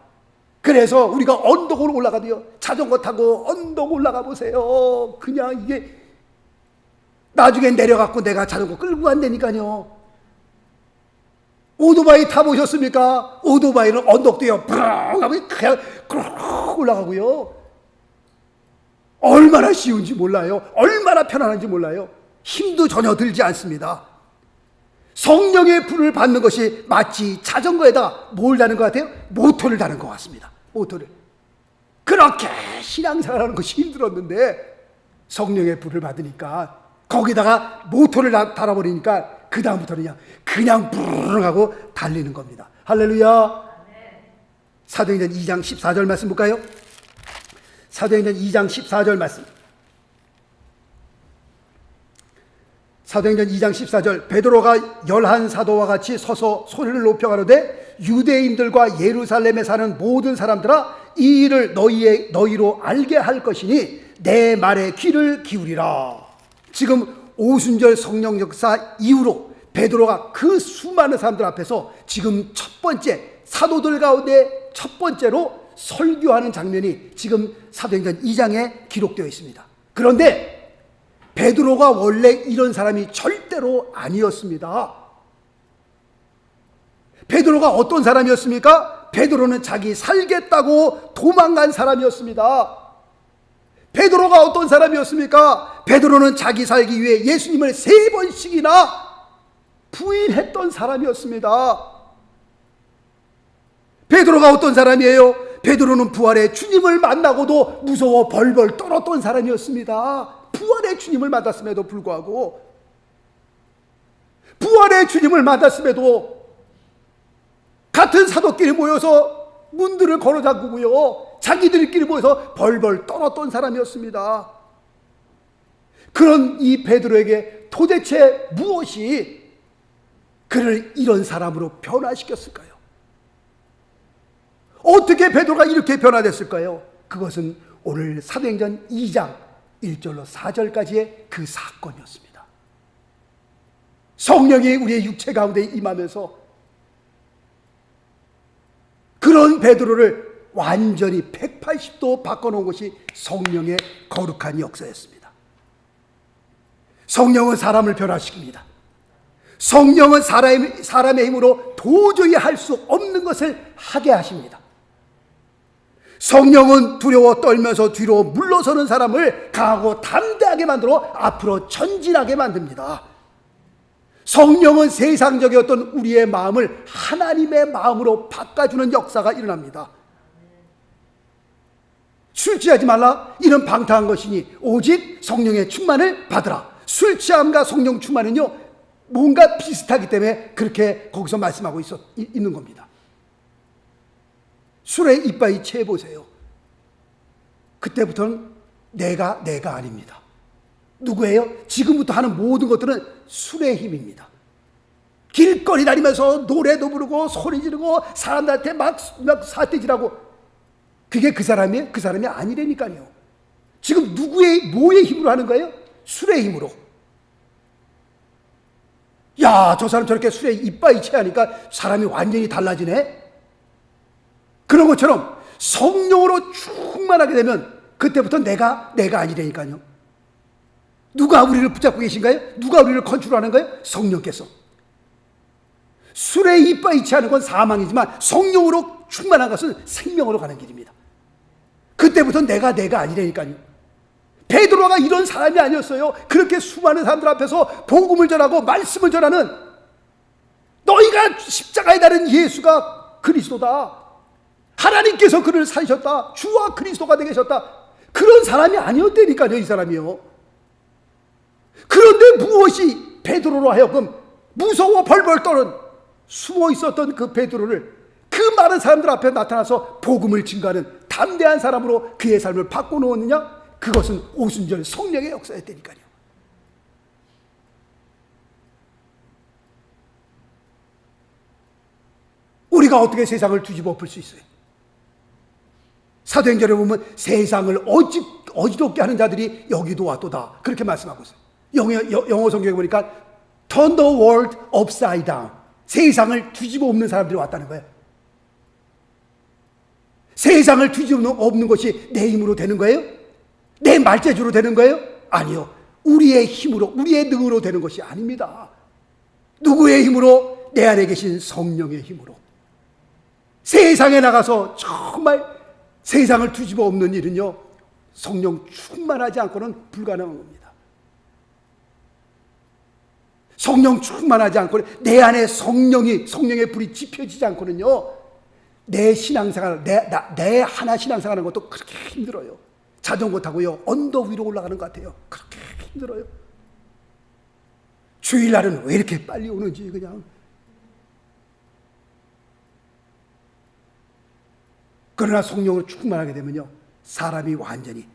그래서 우리가 언덕으로 올라가도요, 자전거 타고 언덕 올라가 보세요. 그냥 이게 나중에 내려갖고 내가 자전거 끌고 간다니까요. 오토바이 타보셨습니까? 오토바이는 언덕도요, 브릉 하고 그냥 그렇게 올라가고요. 얼마나 쉬운지 몰라요. 얼마나 편안한지 몰라요. 힘도 전혀 들지 않습니다. 성령의 불을 받는 것이 마치 자전거에다가 뭘 다는 것 같아요? 모터를 다는 것 같습니다. 모터를. 그렇게 신앙생활하는 것이 힘들었는데 성령의 불을 받으니까, 거기다가 모터를 달아버리니까 그 다음부터는 그냥 부르릉 하고 달리는 겁니다. 할렐루야. 사도행전 2장 14절 말씀 볼까요? 사도행전 2장 14절 말씀. 사도행전 2장 14절. 베드로가 11 사도와 같이 서서 소리를 높여 가로되 유대인들과 예루살렘에 사는 모든 사람들아, 이 일을 너희로 알게 할 것이니 내 말에 귀를 기울이라. 지금 오순절 성령 역사 이후로 베드로가 그 수많은 사람들 앞에서 지금 첫 번째, 사도들 가운데 첫 번째로 설교하는 장면이 지금 사도행전 2장에 기록되어 있습니다. 그런데 베드로가 원래 이런 사람이 절대로 아니었습니다. 베드로가 어떤 사람이었습니까? 베드로는 자기 살겠다고 도망간 사람이었습니다. 베드로가 어떤 사람이었습니까? 베드로는 자기 살기 위해 예수님을 3번씩이나 부인했던 사람이었습니다. 베드로가 어떤 사람이에요? 베드로는 부활의 주님을 만나고도 무서워 벌벌 떨었던 사람이었습니다. 부활의 주님을 만났음에도 불구하고, 부활의 주님을 만났음에도 같은 사도끼리 모여서 문들을 걸어 잠그고요, 자기들끼리 모여서 벌벌 떨었던 사람이었습니다. 그런 이 베드로에게 도대체 무엇이 그를 이런 사람으로 변화시켰을까요? 어떻게 베드로가 이렇게 변화됐을까요? 그것은 오늘 사도행전 2장 1절로 4절까지의 그 사건이었습니다. 성령이 우리의 육체 가운데 임하면서 그런 베드로를 완전히 180도 바꿔놓은 것이 성령의 거룩한 역사였습니다. 성령은 사람을 변화시킵니다. 성령은 사람의 힘으로 도저히 할 수 없는 것을 하게 하십니다. 성령은 두려워 떨면서 뒤로 물러서는 사람을 강하고 담대하게 만들어 앞으로 전진하게 만듭니다. 성령은 세상적이었던 우리의 마음을 하나님의 마음으로 바꿔주는 역사가 일어납니다. 술 취하지 말라, 이는 방탕한 것이니 오직 성령의 충만을 받으라. 술 취함과 성령 충만은요, 뭔가 비슷하기 때문에 그렇게 거기서 말씀하고 있는 겁니다. 술에 이빨이 채보세요. 그때부터는 내가 아닙니다. 누구예요? 지금부터 하는 모든 것들은 술의 힘입니다. 길거리 다니면서 노래도 부르고 소리 지르고 사람들한테 막 사태질하고, 그게 그 사람이에요? 그 사람이 아니라니까요. 지금 뭐의 힘으로 하는 거예요? 술의 힘으로. 야, 저 사람 저렇게 술에 이빠이 취하니까 사람이 완전히 달라지네. 그런 것처럼 성령으로 충만하게 되면 그때부터 내가 아니라니까요. 누가 우리를 붙잡고 계신가요? 누가 우리를 컨트롤하는 거예요? 성령께서. 술에 이빠이 취하는 건 사망이지만 성령으로 충만한 것은 생명으로 가는 길입니다. 그때부터 내가 아니라니까요. 베드로가 이런 사람이 아니었어요. 그렇게 수많은 사람들 앞에서 복음을 전하고 말씀을 전하는, 너희가 십자가에 달린 예수가 그리스도다, 하나님께서 그를 살리셨다, 주와 그리스도가 되게 하셨다, 그런 사람이 아니었다니까요. 이 사람이요. 그런데 무엇이 베드로로 하여금 무서워 벌벌 떠는, 숨어 있었던 그 베드로를 그 많은 사람들 앞에 나타나서 복음을 증거하는 담대한 사람으로 그의 삶을 바꿔놓았느냐? 그것은 오순절 성령의 역사였다니까요. 우리가 어떻게 세상을 뒤집어 엎을 수 있어요? 사도행전에 보면 세상을 어지럽게 하는 자들이 여기도 왔도다, 그렇게 말씀하고 있어요. 영어 성경에 보니까 turn the world upside down, 세상을 뒤집어 엎는 사람들이 왔다는 거예요. 세상을 뒤집어 엎는 것이 내 힘으로 되는 거예요? 내 말재주로 되는 거예요? 아니요. 우리의 힘으로, 우리의 능으로 되는 것이 아닙니다. 누구의 힘으로? 내 안에 계신 성령의 힘으로. 세상에 나가서 정말 세상을 뒤집어 엎는 일은요, 성령 충만하지 않고는 불가능한 겁니다. 성령 충만하지 않고 내 안에 성령의 불이 지펴지지 않고는요, 내 신앙생활, 내 하나 신앙생활하는 것도 그렇게 힘들어요. 자전거 타고요, 언덕 위로 올라가는 것 같아요. 그렇게 힘들어요. 주일날은 왜 이렇게 빨리 오는지 그냥. 그러나 성령으로 충만하게 되면요, 사람이 완전히,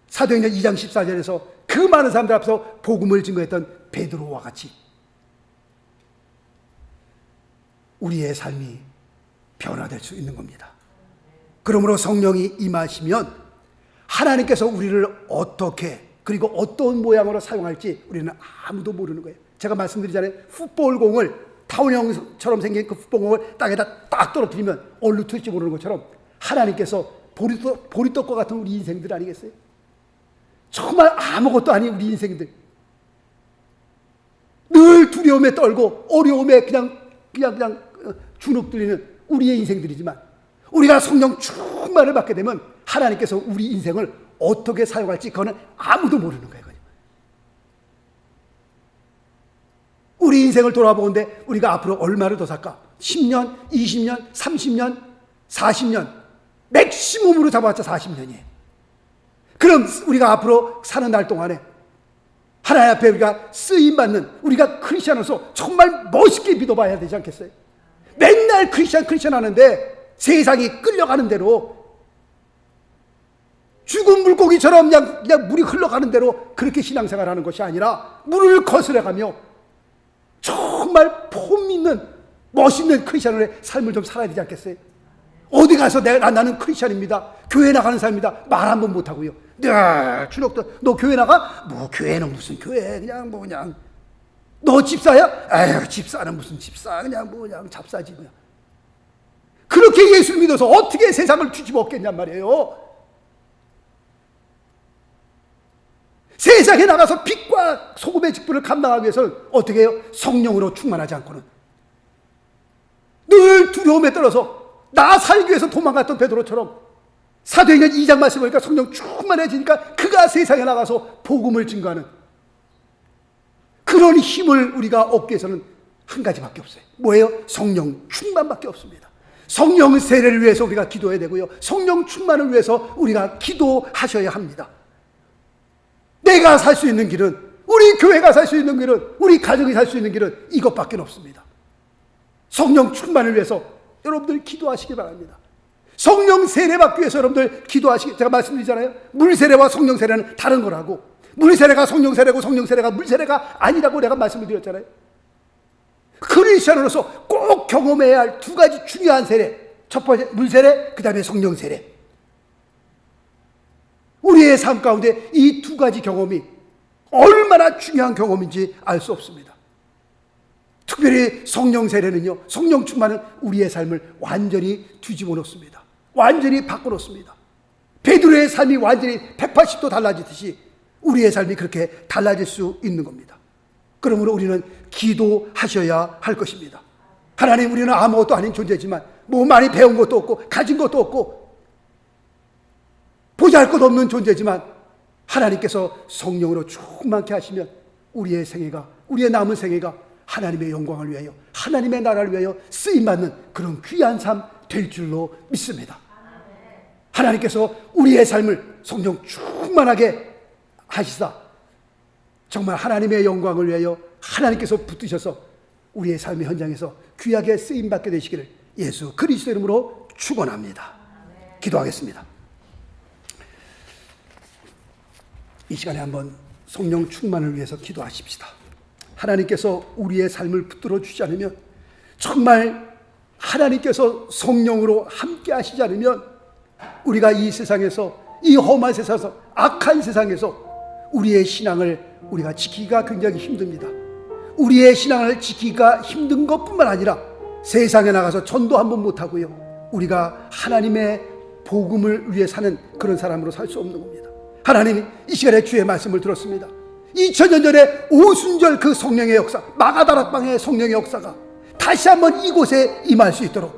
사도행전 2장 14절에서 그 많은 사람들 앞에서 복음을 증거했던 베드로와 같이 우리의 삶이 변화될 수 있는 겁니다. 그러므로 성령이 임하시면 하나님께서 우리를 어떻게, 그리고 어떤 모양으로 사용할지 우리는 아무도 모르는 거예요. 제가 말씀드리잖아요. 풋볼공을, 타원형처럼 생긴 그 풋볼공을 땅에다 딱 떨어뜨리면 어디로 튈지 모르는 것처럼 하나님께서 보리떡과 같은 우리 인생들 아니겠어요? 정말 아무것도 아닌 우리 인생들, 늘 두려움에 떨고 어려움에 그냥 주눅들리는 우리의 인생들이지만, 우리가 성령 충만을 받게 되면 하나님께서 우리 인생을 어떻게 사용할지 그거는 아무도 모르는 거예요. 우리 인생을 돌아보는데 우리가 앞으로 얼마를 더 살까? 10년, 20년, 30년, 40년, 맥시멈으로 잡아봤자 40년이에요. 그럼 우리가 앞으로 사는 날 동안에 하나님 앞에 우리가 쓰임받는, 우리가 크리스천으로서 정말 멋있게 믿어봐야 되지 않겠어요? 맨날 크리스천 하는데 세상이 끌려가는 대로, 죽은 물고기처럼 그냥 물이 흘러가는 대로 그렇게 신앙생활하는 것이 아니라 물을 거스려가며 정말 폼 있는 멋있는 크리스천의 삶을 좀 살아야 되지 않겠어요? 어디 가서 나는 크리스천입니다, 교회 나가는 사람입니다, 말 한 번 못하고요, 주눅도, 너 교회 나가? 뭐 교회는 무슨 교회, 그냥 너 집사야? 아유, 집사는 무슨 집사, 그냥 잡사지 뭐야. 그렇게 예수를 믿어서 어떻게 세상을 뒤집어 엎겠냔 말이에요. 세상에 나가서 빛과 소금의 직분을 감당하기 위해서는 어떻게 해요? 성령으로 충만하지 않고는. 늘 두려움에 떨어서 나 살기 위해서 도망갔던 베드로처럼 사도행전 2장 말씀 보니까 성령 충만해지니까 그가 세상에 나가서 복음을 증거하는 그런 힘을 우리가 얻기 위해서는 한 가지밖에 없어요. 뭐예요? 성령 충만밖에 없습니다. 성령 세례를 위해서 우리가 기도해야 되고요, 성령 충만을 위해서 우리가 기도하셔야 합니다. 내가 살 수 있는 길은, 우리 교회가 살 수 있는 길은, 우리 가정이 살 수 있는 길은 이것밖에 없습니다. 성령 충만을 위해서 여러분들 기도하시기 바랍니다. 성령 세례 받기 위해서 여러분들 기도하시기, 제가 말씀드리잖아요. 물 세례와 성령 세례는 다른 거라고. 물 세례가 성령 세례고 성령 세례가 물 세례가 아니라고 내가 말씀을 드렸잖아요. 크리스천으로서 꼭 경험해야 할 두 가지 중요한 세례, 첫 번째 물 세례, 그 다음에 성령 세례. 우리의 삶 가운데 이 두 가지 경험이 얼마나 중요한 경험인지 알 수 없습니다. 특별히 성령 세례는요, 성령 충만은 우리의 삶을 완전히 뒤집어 놓습니다. 완전히 바꿔 놓습니다. 베드로의 삶이 완전히 180도 달라지듯이 우리의 삶이 그렇게 달라질 수 있는 겁니다. 그러므로 우리는 기도하셔야 할 것입니다. 하나님, 우리는 아무것도 아닌 존재지만 뭐 많이 배운 것도 없고 가진 것도 없고 보잘 것 없는 존재지만 하나님께서 성령으로 충만케 하시면 우리의 생애가, 우리의 남은 생애가 하나님의 영광을 위하여, 하나님의 나라를 위하여 쓰임받는 그런 귀한 삶 될 줄로 믿습니다. 하나님께서 우리의 삶을 성령 충만하게 하시사 정말 하나님의 영광을 위하여 하나님께서 붙드셔서 우리의 삶의 현장에서 귀하게 쓰임받게 되시기를 예수 그리스도 이름으로 축원합니다. 기도하겠습니다. 이 시간에 한번 성령 충만을 위해서 기도하십시다. 하나님께서 우리의 삶을 붙들어 주지 않으면, 정말 하나님께서 성령으로 함께 하시지 않으면 우리가 이 세상에서, 이 험한 세상에서, 악한 세상에서 우리의 신앙을 우리가 지키기가 굉장히 힘듭니다. 우리의 신앙을 지키기가 힘든 것뿐만 아니라 세상에 나가서 전도 한번 못하고요, 우리가 하나님의 복음을 위해 사는 그런 사람으로 살 수 없는 겁니다. 하나님이 이 시간에 주의 말씀을 들었습니다. 2000년 전에 오순절 그 성령의 역사, 마가다락방의 성령의 역사가 다시 한번 이곳에 임할 수 있도록,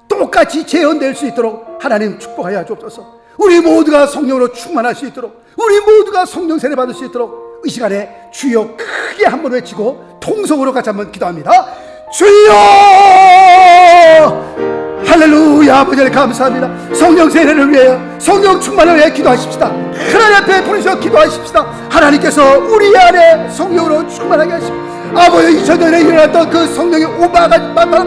똑같이 재현될 수 있도록 하나님 축복하여 주옵소서. 우리 모두가 성령으로 충만할 수 있도록, 우리 모두가 성령 세례 받을 수 있도록 이 시간에 주여 크게 한번 외치고 통성으로 같이 한번 기도합니다. 주여! 할렐루야. 아버지 감사합니다. 성령 세례를 위하여, 성령 충만을 위해 기도하십시다. 하나님 앞에 부르셔 기도하십시다. 하나님께서 우리 안에 성령으로 충만하게 하십시다. 아버지, 2000년에 일어났던 그 성령의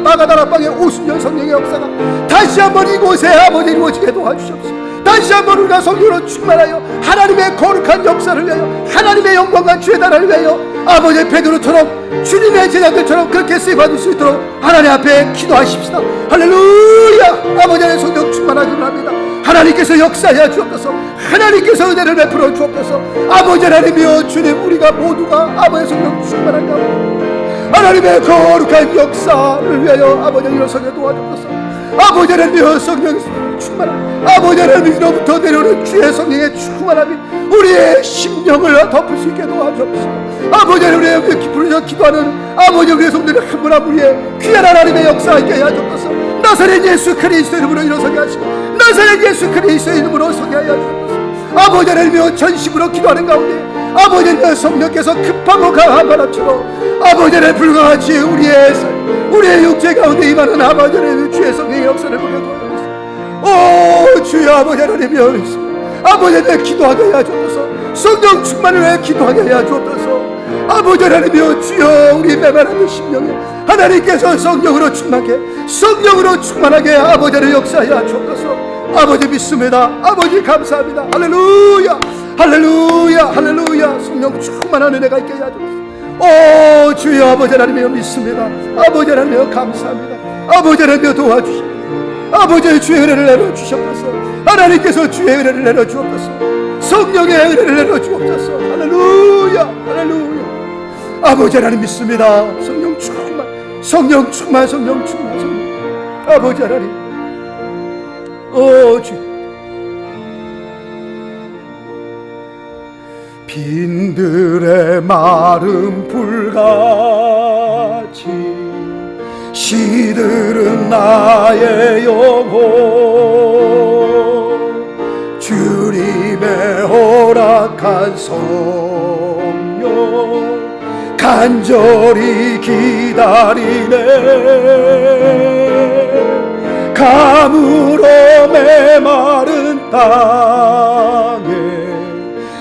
마가다락방의 오순절 성령의 역사가 다시 한번 이곳에 아버지 이루어지게 도와주시옵소서. 다시 한번 우리가 성령으로 충만하여 하나님의 거룩한 역사를 위하여, 하나님의 영광과 주의 나라를 위하여 아버지 베드로처럼, 주님의 제자들처럼 그렇게 쓰임받을 수 있도록 하나님 앞에 기도하십시다. 할렐루야. 아버지 안에 성령 충만하기 원합니다. 하나님께서 역사하여 주옵소서. 하나님께서 은혜를 베풀어 주옵소서. 아버지 하나님이여 주님, 우리가 모두가 아버지의 성령 충만한 가운데 하나님의 거룩한 역사를 위하여 아버지 일어서게 도와주옵소서. 아버지 하나님이여 성령 충만함, 아버지 하나님으로부터 내려오는 주의 성령의 충만함이 우리의 심령을 덮을 수 있게 도와주옵소서. 아버지 하나님, 우리의 부르셔 기도하는 아버지 우리의 성도들 한 분 한 분의 귀한 하나님의 역사 있게 하여 주옵소서. 나사렛 예수 그리스도 이름으로 일어서게 하시고, 나사렛 예수 그리스도 이름으로 서게 하여 주옵소서. 아버지 하나님이여 전심으로 기도하는 가운데 아버지 하나님이여 성령께서 급하고 강한 바람처럼 아버지 하나님 불같이 우리의 육체 가운데 임하는 아버지 하나님 주의 성령의 역사를 보게 도와주옵소서. 오 주여, 아버지 하나님이여 아버지 하나님 기도하게 하여 주옵소서. 성령 충만을 위해 기도하게 하여 주옵소서. 아버지 하나님이여 주여, 우리 메마른 심령에 하나님께서 성령으로 충만하게 아버지 하나님 역사하여 주옵소서. 아버지 믿습니다. 아버지 감사합니다. 할렐루야, 할렐루야, 할렐루야. 성령 충만한 은혜가 있게 하여 주옵소서. 오 주여, 아버지 하나님이여 믿습니다. 아버지 하나님이여 감사합니다. 아버지 하나님이여 도와주시옵소서. 아버지의 주의 은혜를 내려주셨소서. 하나님께서 주의 은혜를 내려주옵소서. 성령의 은혜를 내려주옵소서. 할렐루야, 할렐루야. 아버지 하나님 믿습니다. 성령 충만, 성령 충만, 성령 충만, 성령. 아버지 하나님, 오 주. 빈들의 마른 불같이 시들은 나의 영혼, 주님의 허락한 성령 간절히 기다리네. 가물어 메마른 땅에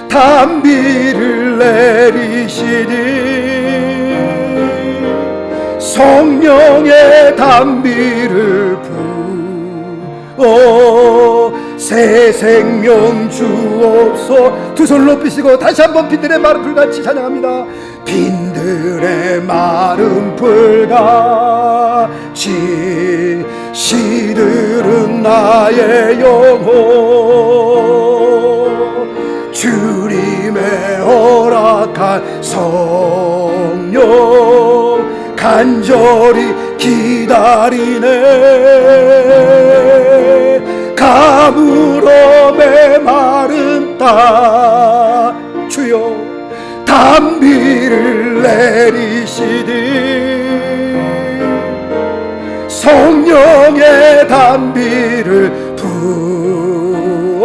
단비를 내리시니, 성령의 단비를 부어 새 생명 주옵소. 두 손을 높이시고 다시 한번 빈들의 마른 불같이 찬양합니다. 빈들의 마른 불같이 시들은 나의 영혼, 주님의 허락한 성령 간절히 기다리네. 가물어 메마른 땅 주여 단비를 내리시니 성령의 단비를 부어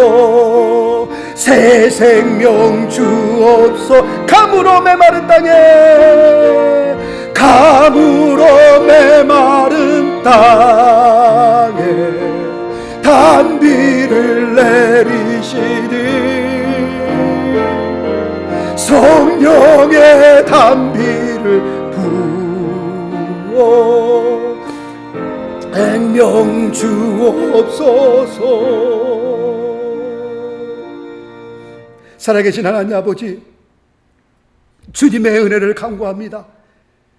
새 생명 주옵소. 가물어 메마른 땅에 가물어 메마른 땅에 단비를 내리시니 성령의 단비를 부어 생명 주옵소서. 살아계신 하나님 아버지, 주님의 은혜를 간구합니다.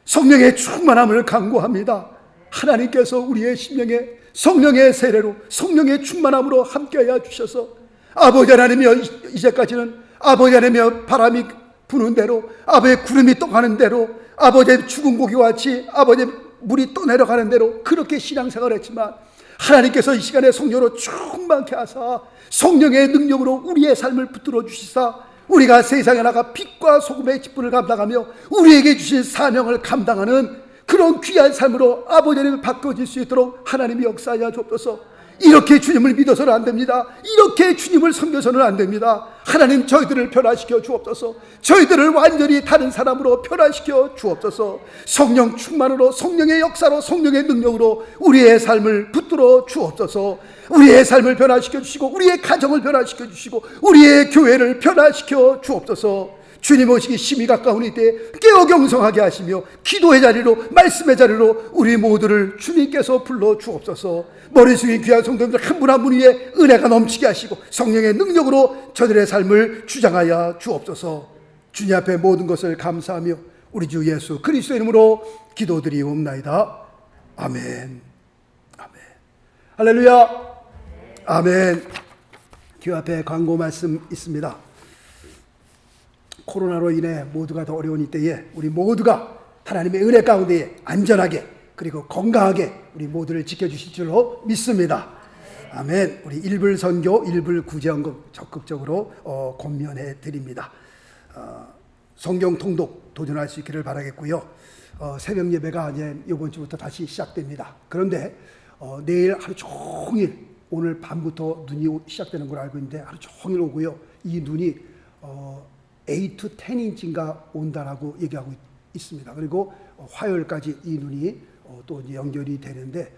성령의 충만함을 간구합니다. 하나님께서 우리의 심령에 성령의 세례로 성령의 충만함으로 함께하여 주셔서 아버지 하나님이여, 이제까지는 아버지 하나님이여 바람이 부는 대로, 아버지의 구름이 떠가는 대로, 아버지의 죽은 고기와 같이 아버지의 물이 또 내려가는 대로 그렇게 신앙생활을 했지만 하나님께서 이 시간에 성령으로 충만케 하사 성령의 능력으로 우리의 삶을 붙들어 주시사 우리가 세상에 나가 빛과 소금의 직분을 감당하며 우리에게 주신 사명을 감당하는 그런 귀한 삶으로 아버지 하나님을 바꿔질 수 있도록 하나님이 역사하여 주옵소서. 이렇게 주님을 믿어서는 안 됩니다. 이렇게 주님을 섬겨서는 안 됩니다. 하나님, 저희들을 변화시켜 주옵소서. 저희들을 완전히 다른 사람으로 변화시켜 주옵소서. 성령 충만으로, 성령의 역사로, 성령의 능력으로 우리의 삶을 붙들어 주옵소서. 우리의 삶을 변화시켜 주시고 우리의 가정을 변화시켜 주시고 우리의 교회를 변화시켜 주옵소서. 주님 오시기 심히 가까운 이때 깨어 경성하게 하시며 기도의 자리로, 말씀의 자리로 우리 모두를 주님께서 불러 주옵소서. 머리 숙인 귀한 성도님들 한 분 한 분 위에 은혜가 넘치게 하시고 성령의 능력으로 저들의 삶을 주장하여 주옵소서. 주님 앞에 모든 것을 감사하며 우리 주 예수 그리스도 이름으로 기도드리옵나이다. 아멘. 아멘. 할렐루야. 아멘. 교 앞에 광고 말씀 있습니다. 코로나로 인해 모두가 더 어려운 이때에 우리 모두가 하나님의 은혜 가운데 안전하게 그리고 건강하게 우리 모두를 지켜주실 줄로 믿습니다. 아멘. 우리 일불 선교, 일불 구제헌금 적극적으로 권면해 드립니다. 성경 통독 도전할 수 있기를 바라겠고요. 새벽 예배가 이제 이번 주부터 다시 시작됩니다. 그런데 내일 하루 종일, 오늘 밤부터 눈이 시작되는 걸 알고 있는데 하루 종일 오고요. 이 눈이 8 to 10인치인가 온다라고 얘기하고 있습니다. 그리고 화요일까지 이 눈이 또 이제 연결이 되는데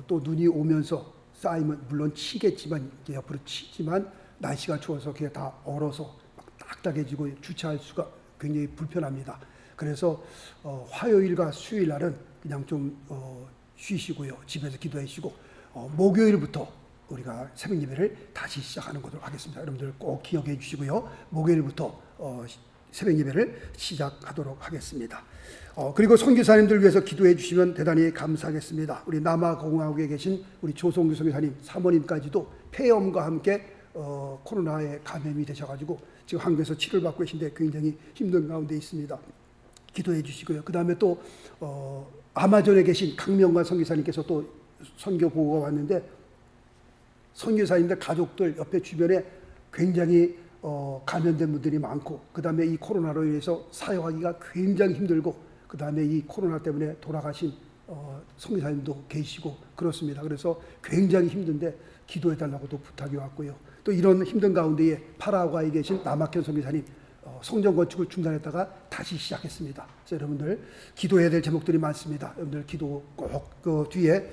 또 눈이 오면서 쌓이면 물론 치겠지만 이제 옆으로 치지만 날씨가 추워서 그게 다 얼어서 막 딱딱해지고 주차할 수가 굉장히 불편합니다. 그래서 화요일과 수요일 날은 그냥 좀 쉬시고요. 집에서 기도하시고 목요일부터 우리가 새벽 예배를 다시 시작하는 것으로 하겠습니다. 여러분들 꼭 기억해 주시고요. 목요일부터 새벽 예배를 시작하도록 하겠습니다. 그리고 선교사님들 위해서 기도해 주시면 대단히 감사하겠습니다. 우리 남아공화국에 계신 우리 조성규 선교사님 사모님까지도 폐렴과 함께 코로나에 감염이 되셔가지고 지금 한국에서 치료를 받고 계신데 굉장히 힘든 가운데 있습니다. 기도해 주시고요. 그 다음에 또 아마존에 계신 강명관 선교사님께서 또 선교 보고가 왔는데 선교사님들 가족들 옆에 주변에 굉장히 감염된 분들이 많고 그 다음에 이 코로나로 인해서 사역하기가 굉장히 힘들고 그 다음에 이 코로나 때문에 돌아가신 선교사님도 계시고 그렇습니다. 그래서 굉장히 힘든데 기도해달라고도 부탁이 왔고요. 또 이런 힘든 가운데에 파라과이에 계신 남학현 선교사님 성전 건축을 중단했다가 다시 시작했습니다. 그래서 여러분들 기도해야 될 제목들이 많습니다. 여러분들 기도 꼭 그 뒤에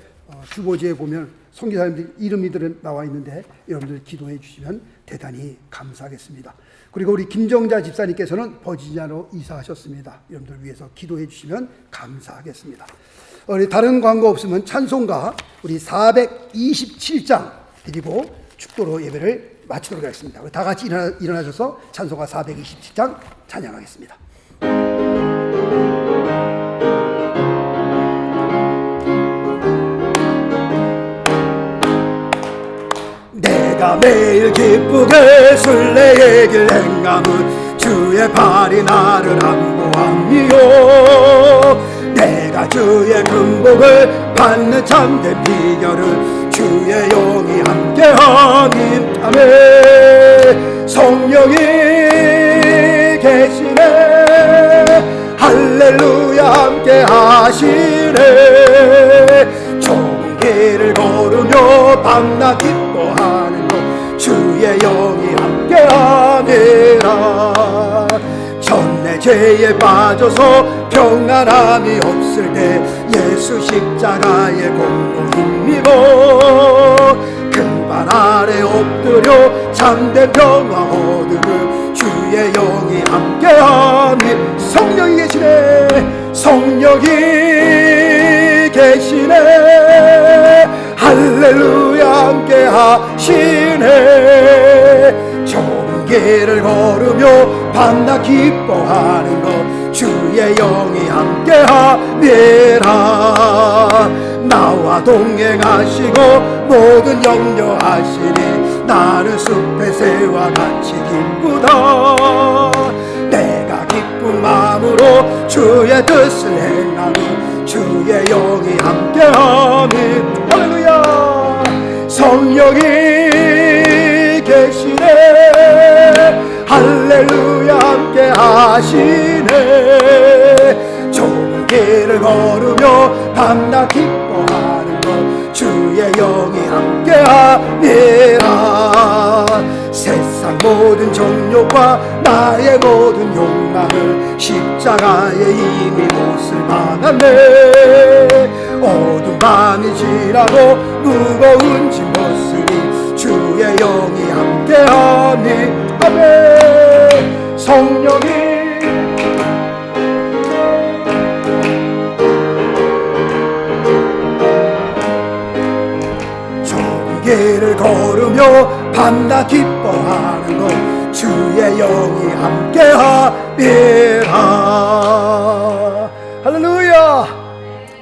주보지에 보면 선교사님들 이름이들은 나와 있는데 여러분들 기도해 주시면 대단히 감사하겠습니다. 그리고 우리 김정자 집사님께서는 버지니아로 이사하셨습니다. 여러분들 위해서 기도해 주시면 감사하겠습니다. 우리 다른 광고 없으면 찬송가 우리 427장 드리고 축도로 예배를 마치도록 하겠습니다. 우리 다 같이 일어나셔서 찬송가 427장 찬양하겠습니다. 내가 내가 매일 기쁘게 순례의 길 행함은 주의 발이 나를 안보함이요 내가 주의 금복을 받는 참된 비결은 주의 영이 함께함임. 아멘. 성령이 계시네. 할렐루야 함께 하시네. 좁은 길을 걸으며 밤낮 기뻐하는 것 주의 영이 함께함이라. 전내 죄에 빠져서 평안함이 없을 때 예수 십자가의 공로 힘입어 그 발 아래 엎드려 참된 평화 얻으며 주의 영이 함께하니. 성령이 계시네. 성령이 계시네. 할렐루야 함께 하시네. 좁은 길을 걸으며 밤낮 기뻐하는 것 주의 영이 함께함이라. 나와 동행하시고 모든 염려하시니 나는 숲의 새와 같이 기쁘다. 내가 기쁜 마음으로 주의 뜻을 행하니 주의 영이 함께함이. 할렐루야. 성령이 계시네. 할렐루야 함께 하시네. 좁은 길을 걸으며 밤낮 기뻐하는 것 주의 영이 함께함이라. 세상 모든 정욕과 나의 모든 욕망을 십자가에 이미 못을 받았네. 어두운 밤이 지나도 무거운 짐 벗으니 주의 영이 함께하니. 아멘. 성령이 좁은 길을 걸으며 밤낮 기뻐하는 것 주의 영이 함께하리라. 할렐루야.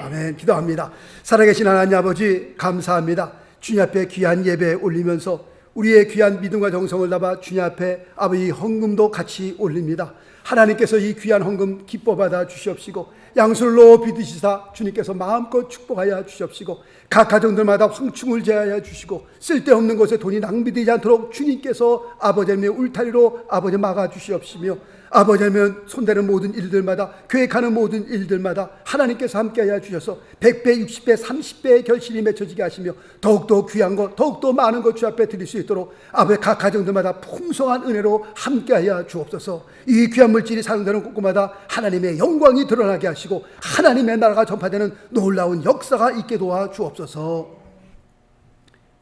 아멘. 기도합니다. 살아계신 하나님 아버지 감사합니다. 주님 앞에 귀한 예배 올리면서 우리의 귀한 믿음과 정성을 담아 주님 앞에 아버지 헌금도 같이 올립니다. 하나님께서 이 귀한 헌금 기뻐 받아 주시옵시고 양수를 높이 드시사 주님께서 마음껏 축복하여 주시옵시고 각 가정들마다 황충을 제하여 주시고 쓸데없는 곳에 돈이 낭비되지 않도록 주님께서 아버지의 울타리로 아버지 막아 주시옵시며 아버지의 손대는 모든 일들마다 계획하는 모든 일들마다 하나님께서 함께하여 주셔서 100배 60배 30배의 결실이 맺혀지게 하시며 더욱더 귀한 것 더욱더 많은 것 주 앞에 드릴 수 있도록 아버지 각 가정들마다 풍성한 은혜로 함께하여 주옵소서. 이 귀한 물질이 사용되는 곳곳마다 하나님의 영광이 드러나게 하시고 하나님의 나라가 전파되는 놀라운 역사가 있게 도와 주옵소서.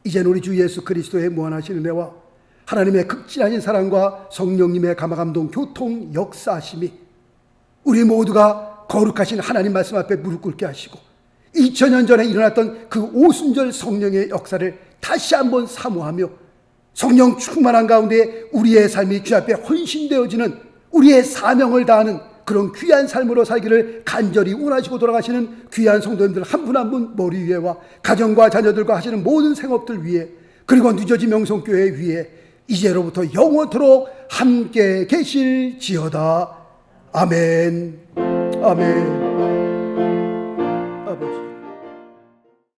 이제는 우리 주 예수 그리스도의 무한하신 은혜와 하나님의 극진하신 사랑과 성령님의 감화감동 교통 역사하심이 우리 모두가 거룩하신 하나님 말씀 앞에 무릎 꿇게 하시고 2000년 전에 일어났던 그 오순절 성령의 역사를 다시 한번 사모하며 성령 충만한 가운데 우리의 삶이 주 앞에 헌신되어지는 우리의 사명을 다하는 그런 귀한 삶으로 살기를 간절히 원하시고 돌아가시는 귀한 성도님들 한 분 한 분 머리 위에와 가정과 자녀들과 하시는 모든 생업들 위에 그리고 뉴저지 명성교회 위에 이제로부터 영원토록 함께 계실지어다. 아멘. 아멘.